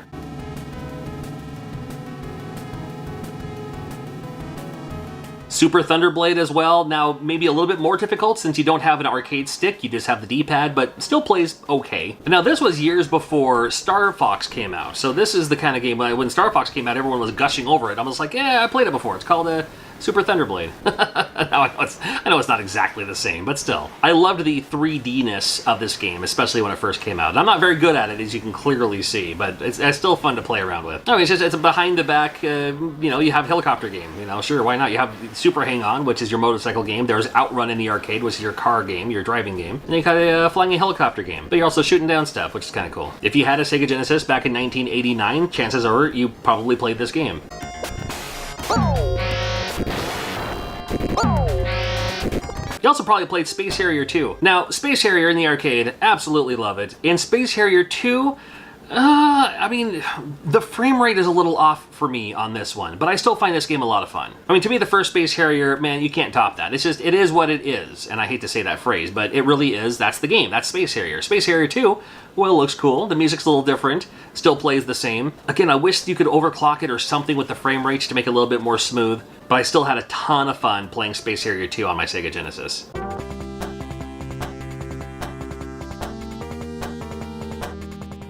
Super Thunderblade as well. Now, maybe a little bit more difficult since you don't have an arcade stick, you just have the D-pad, but still plays okay. Now, this was years before Star Fox came out, so this is the kind of game, when Star Fox came out, everyone was gushing over it. I was like, yeah, I played it before. It's called Super Thunderblade. I know it's not exactly the same, but still. I loved the 3D-ness of this game, especially when it first came out. And I'm not very good at it, as you can clearly see, but it's still fun to play around with. I mean, it's a behind-the-back, you have helicopter game, sure, why not? You have Super Hang-On, which is your motorcycle game. There's Outrun in the arcade, which is your car game, your driving game. And then you got a flying a helicopter game. But you're also shooting down stuff, which is kind of cool. If you had a Sega Genesis back in 1989, chances are you probably played this game. You also probably played Space Harrier 2. Now, Space Harrier in the arcade, absolutely love it. In Space Harrier 2, I mean, the frame rate is a little off for me on this one, but I still find this game a lot of fun. I mean, to me, the first Space Harrier, man, you can't top that. It's just, it is what it is, and I hate to say that phrase, but it really is. That's the game. That's Space Harrier. Space Harrier 2, well, looks cool. The music's a little different. Still plays the same. Again, I wish you could overclock it or something with the frame rates to make it a little bit more smooth, but I still had a ton of fun playing Space Harrier 2 on my Sega Genesis.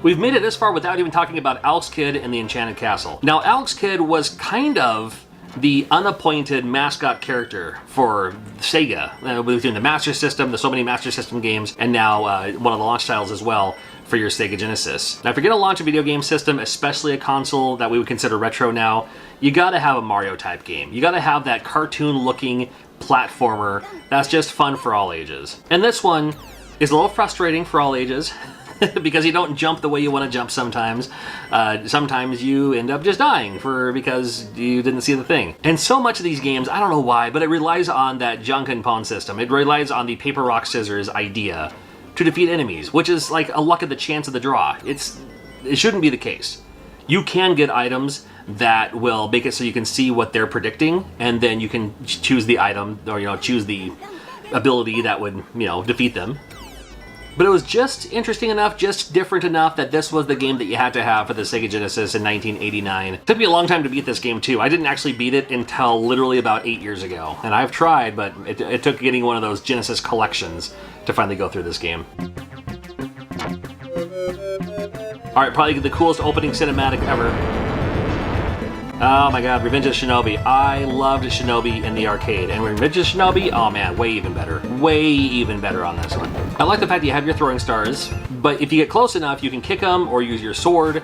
We've made it this far without even talking about Alex Kidd and the Enchanted Castle. Now, Alex Kidd was kind of the unappointed mascot character for Sega. Between the Master System, the so many Master System games, and now one of the launch titles as well for your Sega Genesis. Now, if you're gonna launch a video game system, especially a console that we would consider retro now, you gotta have a Mario type game. You gotta have that cartoon looking platformer that's just fun for all ages. And this one is a little frustrating for all ages. Because you don't jump the way you want to jump sometimes. Sometimes you end up just dying because you didn't see the thing. And so much of these games, I don't know why, but it relies on that junk and pawn system. It relies on the paper, rock, scissors idea to defeat enemies, which is like a luck of the chance of the draw. It shouldn't be the case. You can get items that will make it so you can see what they're predicting, and then you can choose the item, or choose the ability that would, defeat them. But it was just interesting enough, just different enough that this was the game that you had to have for the Sega Genesis in 1989. It took me a long time to beat this game too. I didn't actually beat it until literally about 8 years ago. And I've tried, but it took getting one of those Genesis collections to finally go through this game. Alright, probably the coolest opening cinematic ever. Oh my god, Revenge of the Shinobi. I loved Shinobi in the arcade, and Revenge of the Shinobi, oh man, way even better. Way even better on this one. I like the fact that you have your throwing stars, but if you get close enough, you can kick them or use your sword,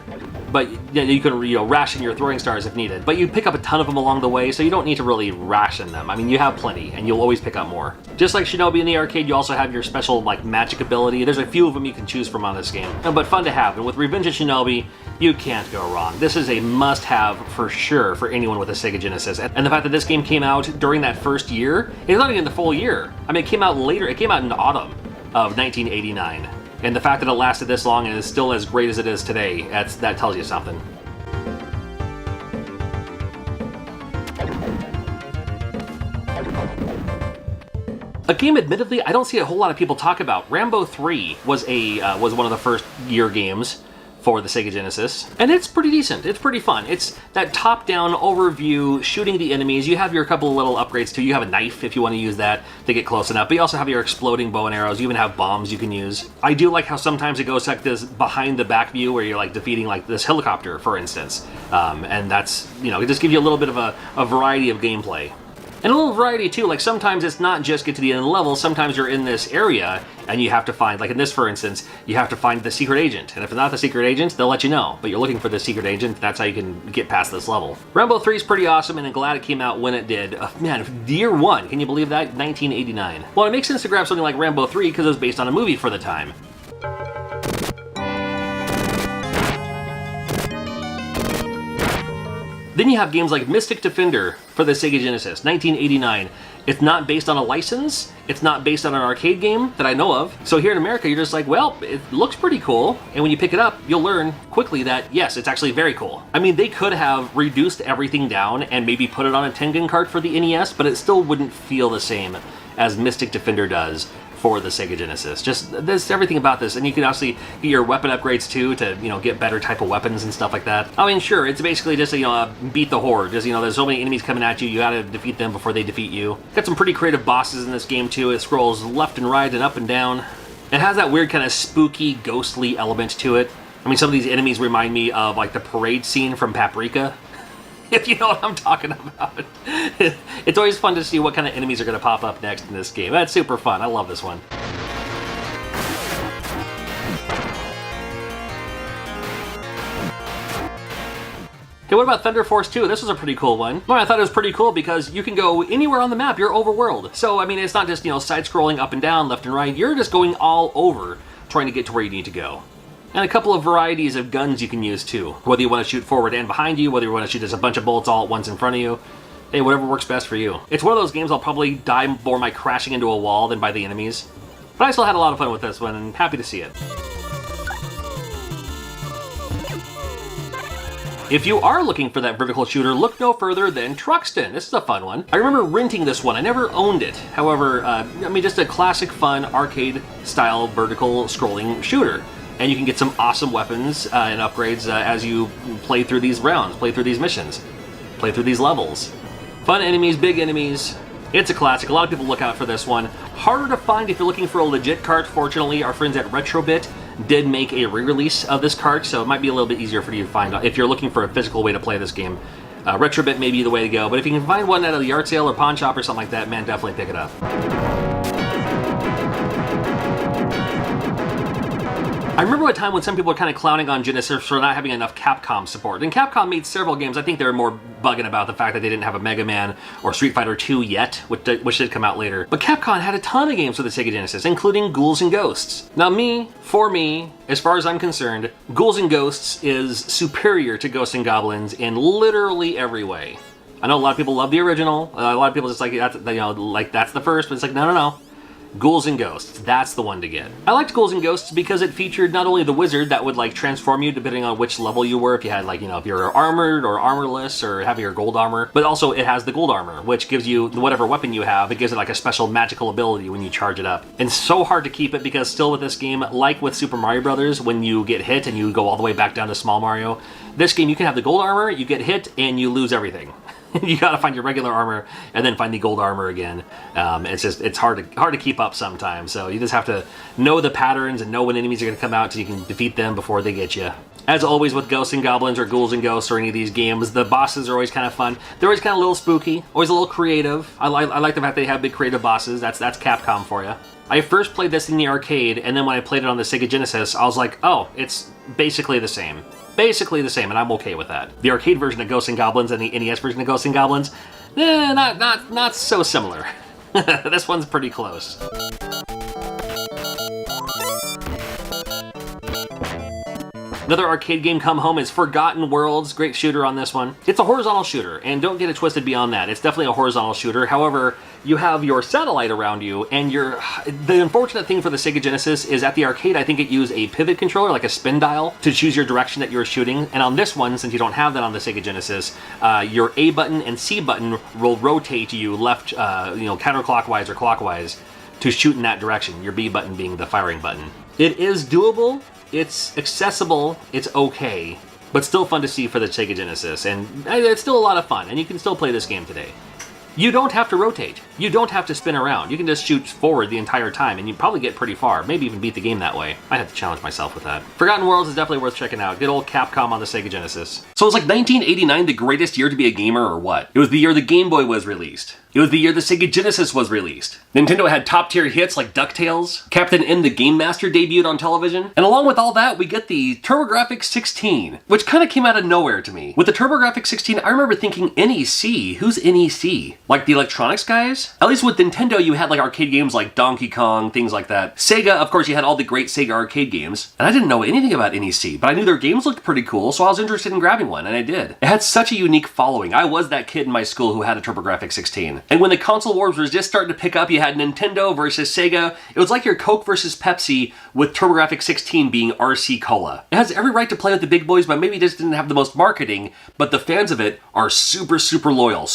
but you can ration your throwing stars if needed. But you pick up a ton of them along the way, so you don't need to really ration them. I mean, you have plenty, and you'll always pick up more. Just like Shinobi in the arcade, you also have your special like magic ability. There's a few of them you can choose from on this game, but fun to have. And with Revenge of Shinobi, you can't go wrong. This is a must-have for sure for anyone with a Sega Genesis. And the fact that this game came out during that first year, it's not even the full year. I mean, it came out later. It came out in the autumn of 1989. And the fact that it lasted this long and is still as great as it is today, that tells you something. A game, admittedly, I don't see a whole lot of people talk about. Rambo III was one of the first year games for the Sega Genesis, and it's pretty decent. It's pretty fun. It's that top-down overview, shooting the enemies. You have your couple of little upgrades too. You have a knife if you want to use that to get close enough, but you also have your exploding bow and arrows. You even have bombs you can use. I do like how sometimes it goes like this behind the back view where you're like defeating like this helicopter, for instance, and that's, it just gives you a little bit of a variety of gameplay. And a little variety too, like sometimes it's not just get to the end of the level, sometimes you're in this area and you have to find, like in this for instance, you have to find the secret agent. And if it's not the secret agent, they'll let you know. But you're looking for the secret agent, that's how you can get past this level. Rambo 3 is pretty awesome, and I'm glad it came out when it did. Man, year one, can you believe that? 1989. Well, it makes sense to grab something like Rambo 3 because it was based on a movie for the time. Then you have games like Mystic Defender for the Sega Genesis, 1989. It's not based on a license, it's not based on an arcade game that I know of. So here in America, you're just like, well, it looks pretty cool. And when you pick it up, you'll learn quickly that, yes, it's actually very cool. I mean, they could have reduced everything down and maybe put it on a Tengen cart for the NES, but it still wouldn't feel the same as Mystic Defender does for the Sega Genesis. Just there's everything about this, and you can actually get your weapon upgrades too to get better type of weapons and stuff like that. I mean, sure, it's basically just beat the horde. Just there's so many enemies coming at you, you gotta defeat them before they defeat you. Got some pretty creative bosses in this game too. It scrolls left and right and up and down. It has that weird kind of spooky, ghostly element to it. I mean, some of these enemies remind me of like the parade scene from Paprika. If you know what I'm talking about. It's always fun to see what kind of enemies are going to pop up next in this game. That's super fun. I love this one. Okay, what about Thunder Force 2? This was a pretty cool one. Well, I thought it was pretty cool because you can go anywhere on the map. You're overworld. So, I mean, it's not just, side-scrolling up and down, left and right. You're just going all over trying to get to where you need to go. And a couple of varieties of guns you can use too. Whether you want to shoot forward and behind you, whether you want to shoot just a bunch of bullets all at once in front of you. Hey, whatever works best for you. It's one of those games I'll probably die more by crashing into a wall than by the enemies. But I still had a lot of fun with this one, and happy to see it. If you are looking for that vertical shooter, look no further than Truxton. This is a fun one. I remember renting this one. I never owned it. However, just a classic fun arcade-style vertical scrolling shooter. And you can get some awesome weapons and upgrades as you play through these rounds, play through these missions, play through these levels. Fun enemies, big enemies. It's a classic. A lot of people look out for this one. Harder to find if you're looking for a legit cart. Fortunately, our friends at Retrobit did make a re-release of this cart, so it might be a little bit easier for you to find if you're looking for a physical way to play this game. Retrobit may be the way to go, but if you can find one at a yard sale or pawn shop or something like that, man, definitely pick it up. I remember a time when some people were kind of clowning on Genesis for not having enough Capcom support. And Capcom made several games. I think they were more bugging about the fact that they didn't have a Mega Man or Street Fighter II yet, which did come out later. But Capcom had a ton of games for the Sega Genesis, including Ghouls and Ghosts. Now for me, as far as I'm concerned, Ghouls and Ghosts is superior to Ghosts and Goblins in literally every way. I know a lot of people love the original. A lot of people just like that's the first, but it's like no. Ghouls and Ghosts, that's the one to get. I liked Ghouls and Ghosts because it featured not only the wizard that would transform you depending on which level you were, if you had if you're armored or armorless or have your gold armor, but also it has the gold armor, which gives you whatever weapon you have, it gives it a special magical ability when you charge it up. And so hard to keep it because still with this game, like with Super Mario Brothers, when you get hit and you go all the way back down to Small Mario, this game you can have the gold armor, you get hit, and you lose everything. You gotta find your regular armor and then find the gold armor again. It's hard to keep up sometimes. So you just have to know the patterns and know when enemies are gonna come out so you can defeat them before they get you. As always with Ghosts and Goblins or Ghouls and Ghosts or any of these games, the bosses are always kind of fun. They're always kind of a little spooky, always a little creative. I like the fact they have big creative bosses. That's Capcom for you. I first played this in the arcade, and then when I played it on the Sega Genesis, I was like, oh, it's basically the same. Basically the same, and I'm okay with that. The arcade version of Ghosts and Goblins and the NES version of Ghosts and Goblins, not so similar. This one's pretty close. Another arcade game come home is Forgotten Worlds. Great shooter on this one. It's a horizontal shooter, and don't get it twisted beyond that. It's definitely a horizontal shooter. However, you have your satellite around you, and the unfortunate thing for the Sega Genesis is at the arcade, I think it used a pivot controller, like a spin dial, to choose your direction that you were shooting. And on this one, since you don't have that on the Sega Genesis, your A button and C button will rotate you left, counterclockwise or clockwise to shoot in that direction, your B button being the firing button. It is doable. It's accessible, it's okay, but still fun to see for the Sega Genesis, and it's still a lot of fun, and you can still play this game today. You don't have to rotate. You don't have to spin around. You can just shoot forward the entire time, and you probably get pretty far. Maybe even beat the game that way. I have to challenge myself with that. Forgotten Worlds is definitely worth checking out. Good old Capcom on the Sega Genesis. So was like 1989 the greatest year to be a gamer, or what? It was the year the Game Boy was released. It was the year the Sega Genesis was released. Nintendo had top-tier hits like DuckTales. Captain N the Game Master debuted on television. And along with all that, we get the TurboGrafx-16, which kind of came out of nowhere to me. With the TurboGrafx-16, I remember thinking, NEC? Who's NEC? Like the electronics guys? At least with Nintendo, you had like arcade games like Donkey Kong, things like that. Sega, of course, you had all the great Sega arcade games. And I didn't know anything about NEC, but I knew their games looked pretty cool, so I was interested in grabbing one, and I did. It had such a unique following. I was that kid in my school who had a TurboGrafx-16. And when the console wars was just starting to pick up, you had Nintendo versus Sega. It was like your Coke versus Pepsi, with TurboGrafx-16 being RC Cola. It has every right to play with the big boys, but maybe it just didn't have the most marketing, but the fans of it are super loyal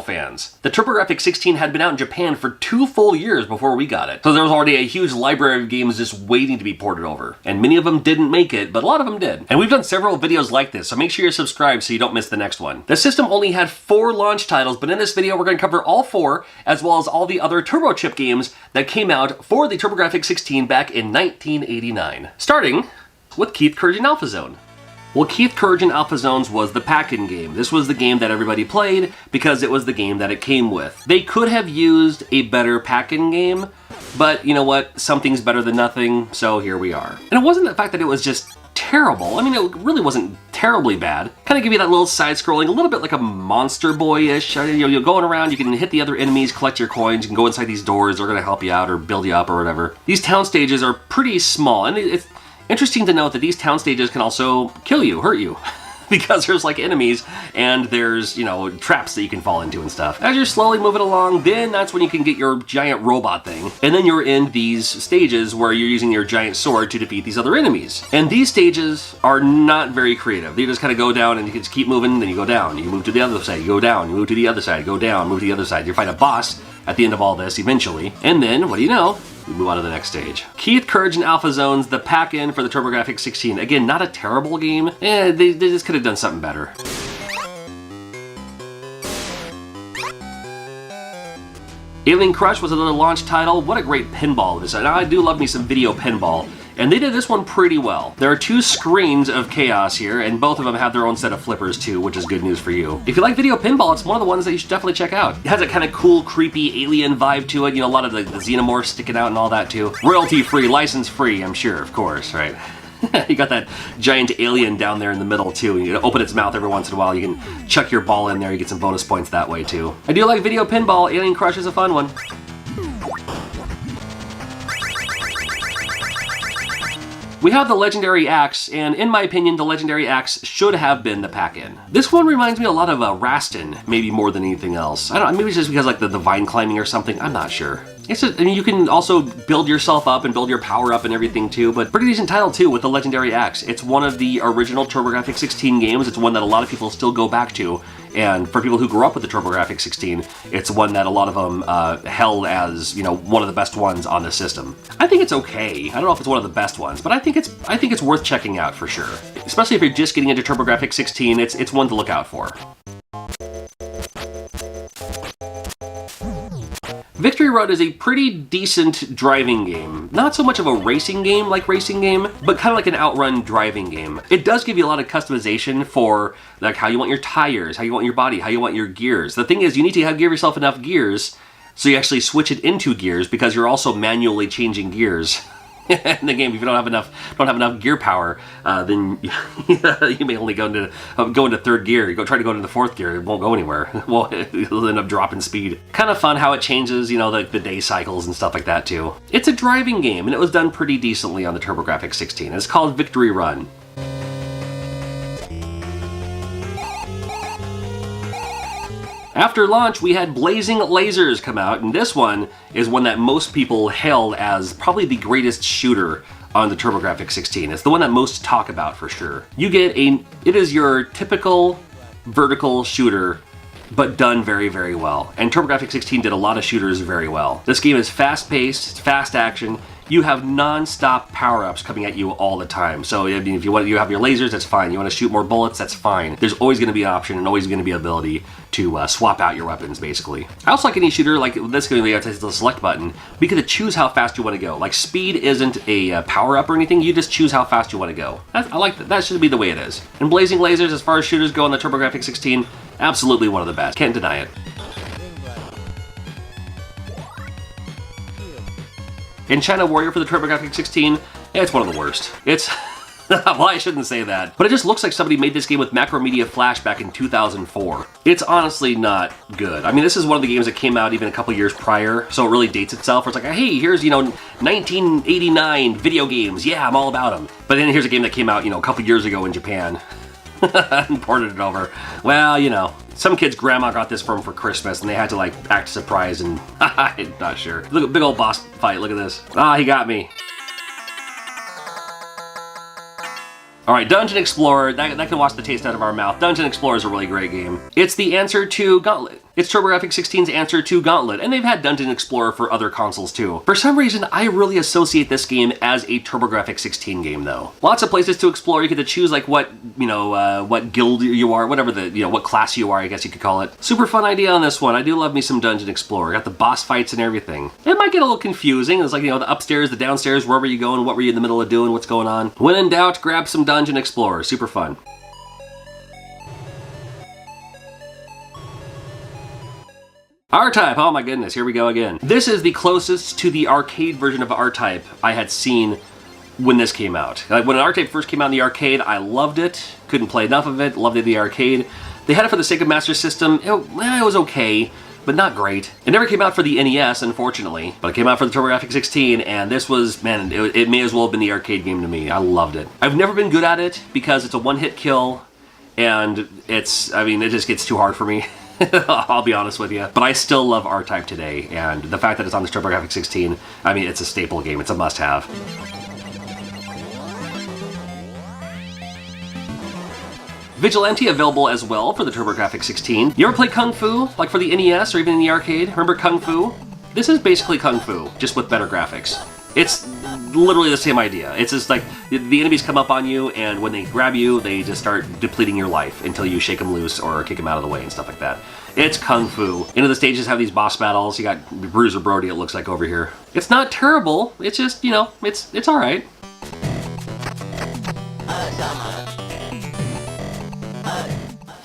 fans. The TurboGrafx-16 had been out in Japan for 2 full years before we got it, so there was already a huge library of games just waiting to be ported over. And many of them didn't make it, but a lot of them did. And we've done several videos like this, so make sure you're subscribed so you don't miss the next one. The system only had 4 launch titles, but in this video we're going to cover all 4, as well as all the other Turbo Chip games that came out for the TurboGrafx-16 back in 1989. Starting with Keith Courage in Alpha Zone. Well, Keith Courage in Alpha Zones was the pack-in game. This was the game that everybody played because it was the game that it came with. They could have used a better pack-in game, but you know what? Something's better than nothing, so here we are. And it wasn't the fact that it was just terrible. I mean, it really wasn't terribly bad. Kind of give you that little side-scrolling, a little bit like a Monster Boy-ish. You're going around, you can hit the other enemies, collect your coins, you can go inside these doors, they're going to help you out or build you up or whatever. These town stages are pretty small, and it's interesting to note that these town stages can also kill you, hurt you. Because there's like enemies and there's, traps that you can fall into and stuff. As you're slowly moving along, then that's when you can get your giant robot thing. And then you're in these stages where you're using your giant sword to defeat these other enemies. And these stages are not very creative. They just kind of go down and you can just keep moving, then you go down. You move to the other side, you go down, you move to the other side, go down, move to the other side. You fight a boss at the end of all this eventually. And then, what do you know? We move on to the next stage. Keith Courage in Alpha Zones, the pack-in for the TurboGrafx-16. Again, not a terrible game. They just could have done something better. Alien Crush was another launch title. What a great pinball this is. Now, I do love me some video pinball. And they did this one pretty well. There are 2 screens of chaos here, and both of them have their own set of flippers too, which is good news for you. If you like video pinball, it's one of the ones that you should definitely check out. It has a kind of cool, creepy alien vibe to it. A lot of the xenomorphs sticking out and all that too. Royalty-free, license-free, I'm sure, of course, right? You got that giant alien down there in the middle too. You open its mouth every once in a while. You can chuck your ball in there. You get some bonus points that way too. I do like video pinball. Alien Crush is a fun one. We have the Legendary Axe, and in my opinion, the Legendary Axe should have been the pack-in. This one reminds me a lot of Rastin, maybe more than anything else. I don't know, maybe it's just because like the vine climbing or something, I'm not sure. It's just, you can also build yourself up and build your power up and everything too, but pretty decent title too with the Legendary Axe. It's one of the original TurboGrafx-16 games. It's one that a lot of people still go back to, and for people who grew up with the TurboGrafx-16, it's one that a lot of them held as, one of the best ones on the system. I think it's okay. I don't know if it's one of the best ones, but I think it's worth checking out for sure. Especially if you're just getting into TurboGrafx-16, it's one to look out for. Victory Run is a pretty decent driving game. Not so much of a racing game like Racing Game, but kind of like an outrun driving game. It does give you a lot of customization for like how you want your tires, how you want your body, how you want your gears. The thing is, you need to give yourself enough gears so you actually switch it into gears, because you're also manually changing gears in the game. If you don't have enough gear power, then you may only go into third gear. You try to go into the fourth gear, it won't go anywhere. Well, it'll end up dropping speed. Kind of fun how it changes, the day cycles and stuff like that too. It's a driving game, and it was done pretty decently on the TurboGrafx-16. It's called Victory Run. After launch, we had Blazing Lasers come out, and this one is one that most people hailed as probably the greatest shooter on the TurboGrafx-16. It's the one that most talk about for sure. It is your typical vertical shooter, but done very, very well. And TurboGrafx-16 did a lot of shooters very well. This game is fast-paced, it's fast action. You have non-stop power-ups coming at you all the time. So I mean, if you have your lasers, that's fine. You want to shoot more bullets, that's fine. There's always going to be an option and always going to be an ability to swap out your weapons, basically. I also like any shooter, like this game, you have to hit the select button. We get to choose how fast you want to go. Like, speed isn't a power-up or anything. You just choose how fast you want to go. I like that. That should be the way it is. And Blazing Lasers, as far as shooters go on the TurboGrafx-16, absolutely one of the best. Can't deny it. And China Warrior for the TurboGrafx-16, it's one of the worst. It's, well, I shouldn't say that, but it just looks like somebody made this game with Macromedia Flash back in 2004. It's honestly not good. I mean, this is one of the games that came out even a couple years prior, so it really dates itself. Where it's like, hey, here's, 1989 video games. Yeah, I'm all about them. But then here's a game that came out, a couple years ago in Japan. And ported it over. Well, some kid's grandma got this for him for Christmas, and they had to act surprised, and I'm not sure. Look, big old boss fight. Look at this. Ah, he got me. All right, Dungeon Explorer, that can wash the taste out of our mouth. Dungeon Explorer is a really great game. It's the answer to Gauntlet. It's TurboGrafx-16's answer to Gauntlet, and they've had Dungeon Explorer for other consoles too. For some reason, I really associate this game as a TurboGrafx-16 game though. Lots of places to explore. You get to choose what guild you are, whatever what class you are, I guess you could call it. Super fun idea on this one. I do love me some Dungeon Explorer. Got the boss fights and everything. It might get a little confusing. It's the upstairs, the downstairs, wherever you going, what were you in the middle of doing, what's going on. When in doubt, grab some Dungeon Explorer. Super fun. R-Type, oh my goodness, here we go again. This is the closest to the arcade version of R-Type I had seen when this came out. When R-Type first came out in the arcade, I loved it. Couldn't play enough of it, loved it in the arcade. They had it for the Sega Master System. It was okay, but not great. It never came out for the NES, unfortunately, but it came out for the TurboGrafx-16, and this was, man, it may as well have been the arcade game to me. I loved it. I've never been good at it because it's a one-hit kill, and it just gets too hard for me. I'll be honest with you. But I still love R-Type today, and the fact that it's on the TurboGrafx-16, it's a staple game. It's a must-have. Vigilante available as well for the TurboGrafx-16. You ever play Kung Fu, like for the NES or even in the arcade? Remember Kung Fu? This is basically Kung Fu, just with better graphics. It's literally the same idea. It's just like the enemies come up on you, and when they grab you, they just start depleting your life until you shake them loose or kick them out of the way and stuff like that. It's Kung Fu. Into the stages have these boss battles. You got Bruiser Brody, it looks like, over here. It's not terrible. It's just, it's all right.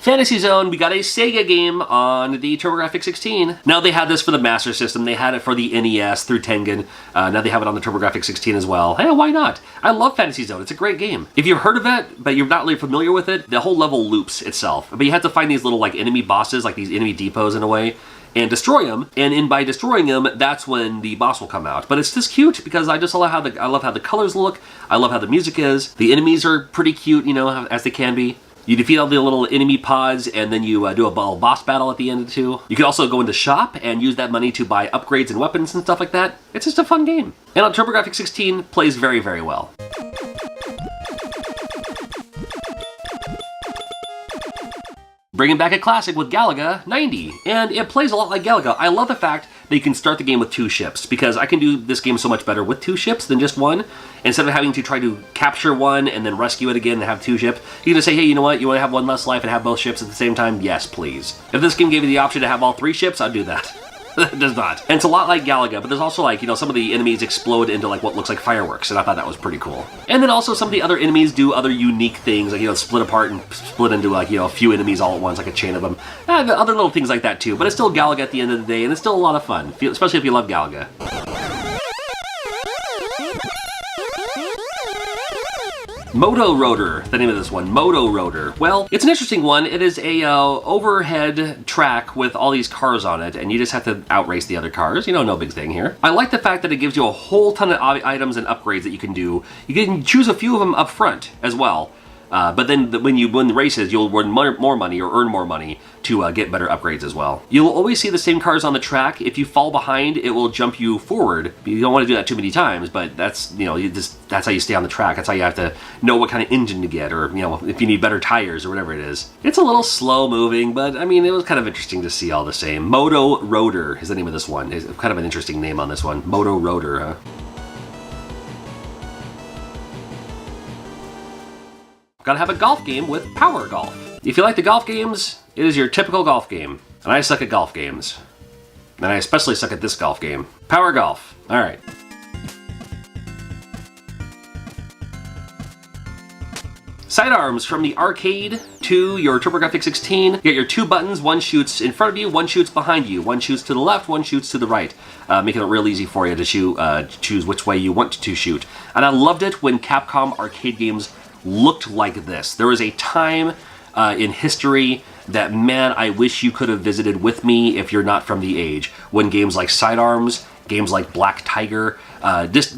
Fantasy Zone, we got a Sega game on the TurboGrafx-16. Now they had this for the Master System, they had it for the NES through Tengen, now they have it on the TurboGrafx-16 as well. Hey, why not? I love Fantasy Zone, it's a great game. If you've heard of it, but you're not really familiar with it, the whole level loops itself. But you have to find these little enemy bosses, like these enemy depots in a way, and destroy them, and by destroying them, that's when the boss will come out. But it's just cute, because I love how the colors look, I love how the music is, the enemies are pretty cute, as they can be. You defeat all the little enemy pods, and then you do a boss battle at the end too. You can also go into shop and use that money to buy upgrades and weapons and stuff like that. It's just a fun game. And on TurboGrafx-16, plays very, very well. Bringing back a classic with Galaga 90, and it plays a lot like Galaga. I love the fact that you can start the game with 2 ships, because I can do this game so much better with 2 ships than just one. Instead of having to try to capture one and then rescue it again and have 2 ships, you can just say, hey, you know what, you want to have one less life and have both ships at the same time? Yes, please. If this game gave you the option to have all 3 ships, I'd do that. It does not. And it's a lot like Galaga, but there's also like, you know, some of the enemies explode into like what looks like fireworks, and I thought that was pretty cool. And then also some of the other enemies do other unique things, like, you know, split apart and split into like, you know, a few enemies all at once, like a chain of them. The other little things like that too, but it's still Galaga at the end of the day, and it's still a lot of fun, especially if you love Galaga. Moto Roader, the name of this one, Moto Roader. Well, it's an interesting one. It is a overhead track with all these cars on it, and you just have to outrace the other cars. You know, no big thing here. I like the fact that it gives you a whole ton of items and upgrades that you can do. You can choose a few of them up front as well. But then when you win the races, you'll win more money or earn more money to get better upgrades as well. You'll always see the same cars on the track. If you fall behind, it will jump you forward. You don't want to do that too many times, but that's, you know, that's how you stay on the track. That's how you have to know what kind of engine to get, or, you know, if you need better tires or whatever it is. It's a little slow moving, but I mean, it was kind of interesting to see all the same. Moto Roader is the name of this one. It's kind of an interesting name on this one. Moto Roader, huh? Gotta have a golf game with Power Golf. If you like the golf games, it is your typical golf game. And I suck at golf games. And I especially suck at this golf game. Power Golf. Alright. Sidearms from the arcade to your TurboGrafx-16. You get your two buttons. One shoots in front of you, one shoots behind you. One shoots to the left, one shoots to the right. Making it real easy for you to choose which way you want to shoot. And I loved it when Capcom arcade games looked like this. There was a time in history that, man, I wish you could have visited with me if you're not from the age, when games like Sidearms, games like Black Tiger,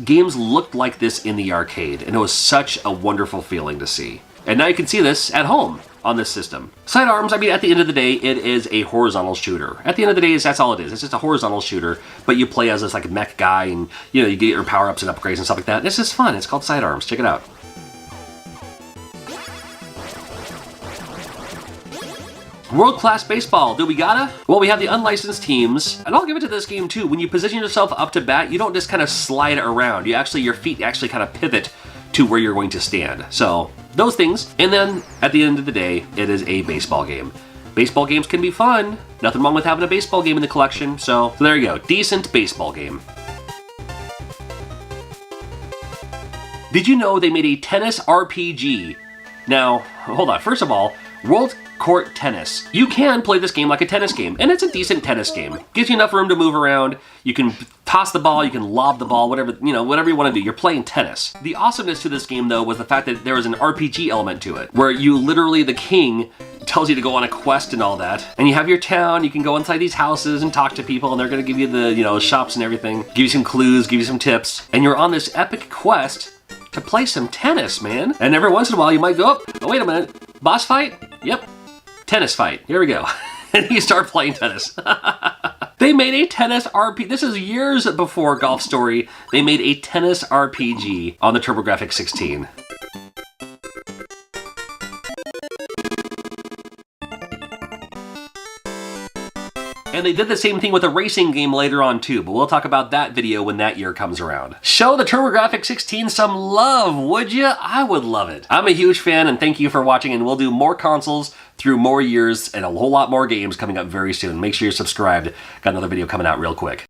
games looked like this in the arcade, and it was such a wonderful feeling to see. And now you can see this at home on this system. Sidearms, I mean, at the end of the day, it is a horizontal shooter. At the end of the day, that's all it is. It's just a horizontal shooter, but you play as this like mech guy, and, you know, you get your power-ups and upgrades and stuff like that. It's just fun. It's called Sidearms. Check it out. World-class baseball, do we gotta? Well, we have the unlicensed teams, and I'll give it to this game too. When you position yourself up to bat, you don't just kind of slide around. Your feet actually kind of pivot to where you're going to stand. So, those things. And then, at the end of the day, it is a baseball game. Baseball games can be fun. Nothing wrong with having a baseball game in the collection. So there you go. Decent baseball game. Did you know they made a tennis RPG? Now, hold on. First of all, World Court Tennis. You can play this game like a tennis game, and it's a decent tennis game. Gives you enough room to move around. You can toss the ball, you can lob the ball, whatever you want to do. You're playing tennis. The awesomeness to this game, though, was the fact that there was an RPG element to it, where you literally, the king tells you to go on a quest and all that, and you have your town. You can go inside these houses and talk to people, and they're going to give you the, you know, shops and everything, give you some clues, give you some tips, and you're on this epic quest to play some tennis, man. And every once in a while, you might go, oh, wait a minute, boss fight? Yep. Tennis fight. Here we go. And you start playing tennis. They made a tennis RPG. This is years before Golf Story. They made a tennis RPG on the TurboGrafx-16. And they did the same thing with a racing game later on too, but we'll talk about that video when that year comes around. Show the TurboGrafx-16 some love, would you? I would love it. I'm a huge fan, and thank you for watching, and we'll do more consoles through more years and a whole lot more games coming up very soon. Make sure you're subscribed. Got another video coming out real quick.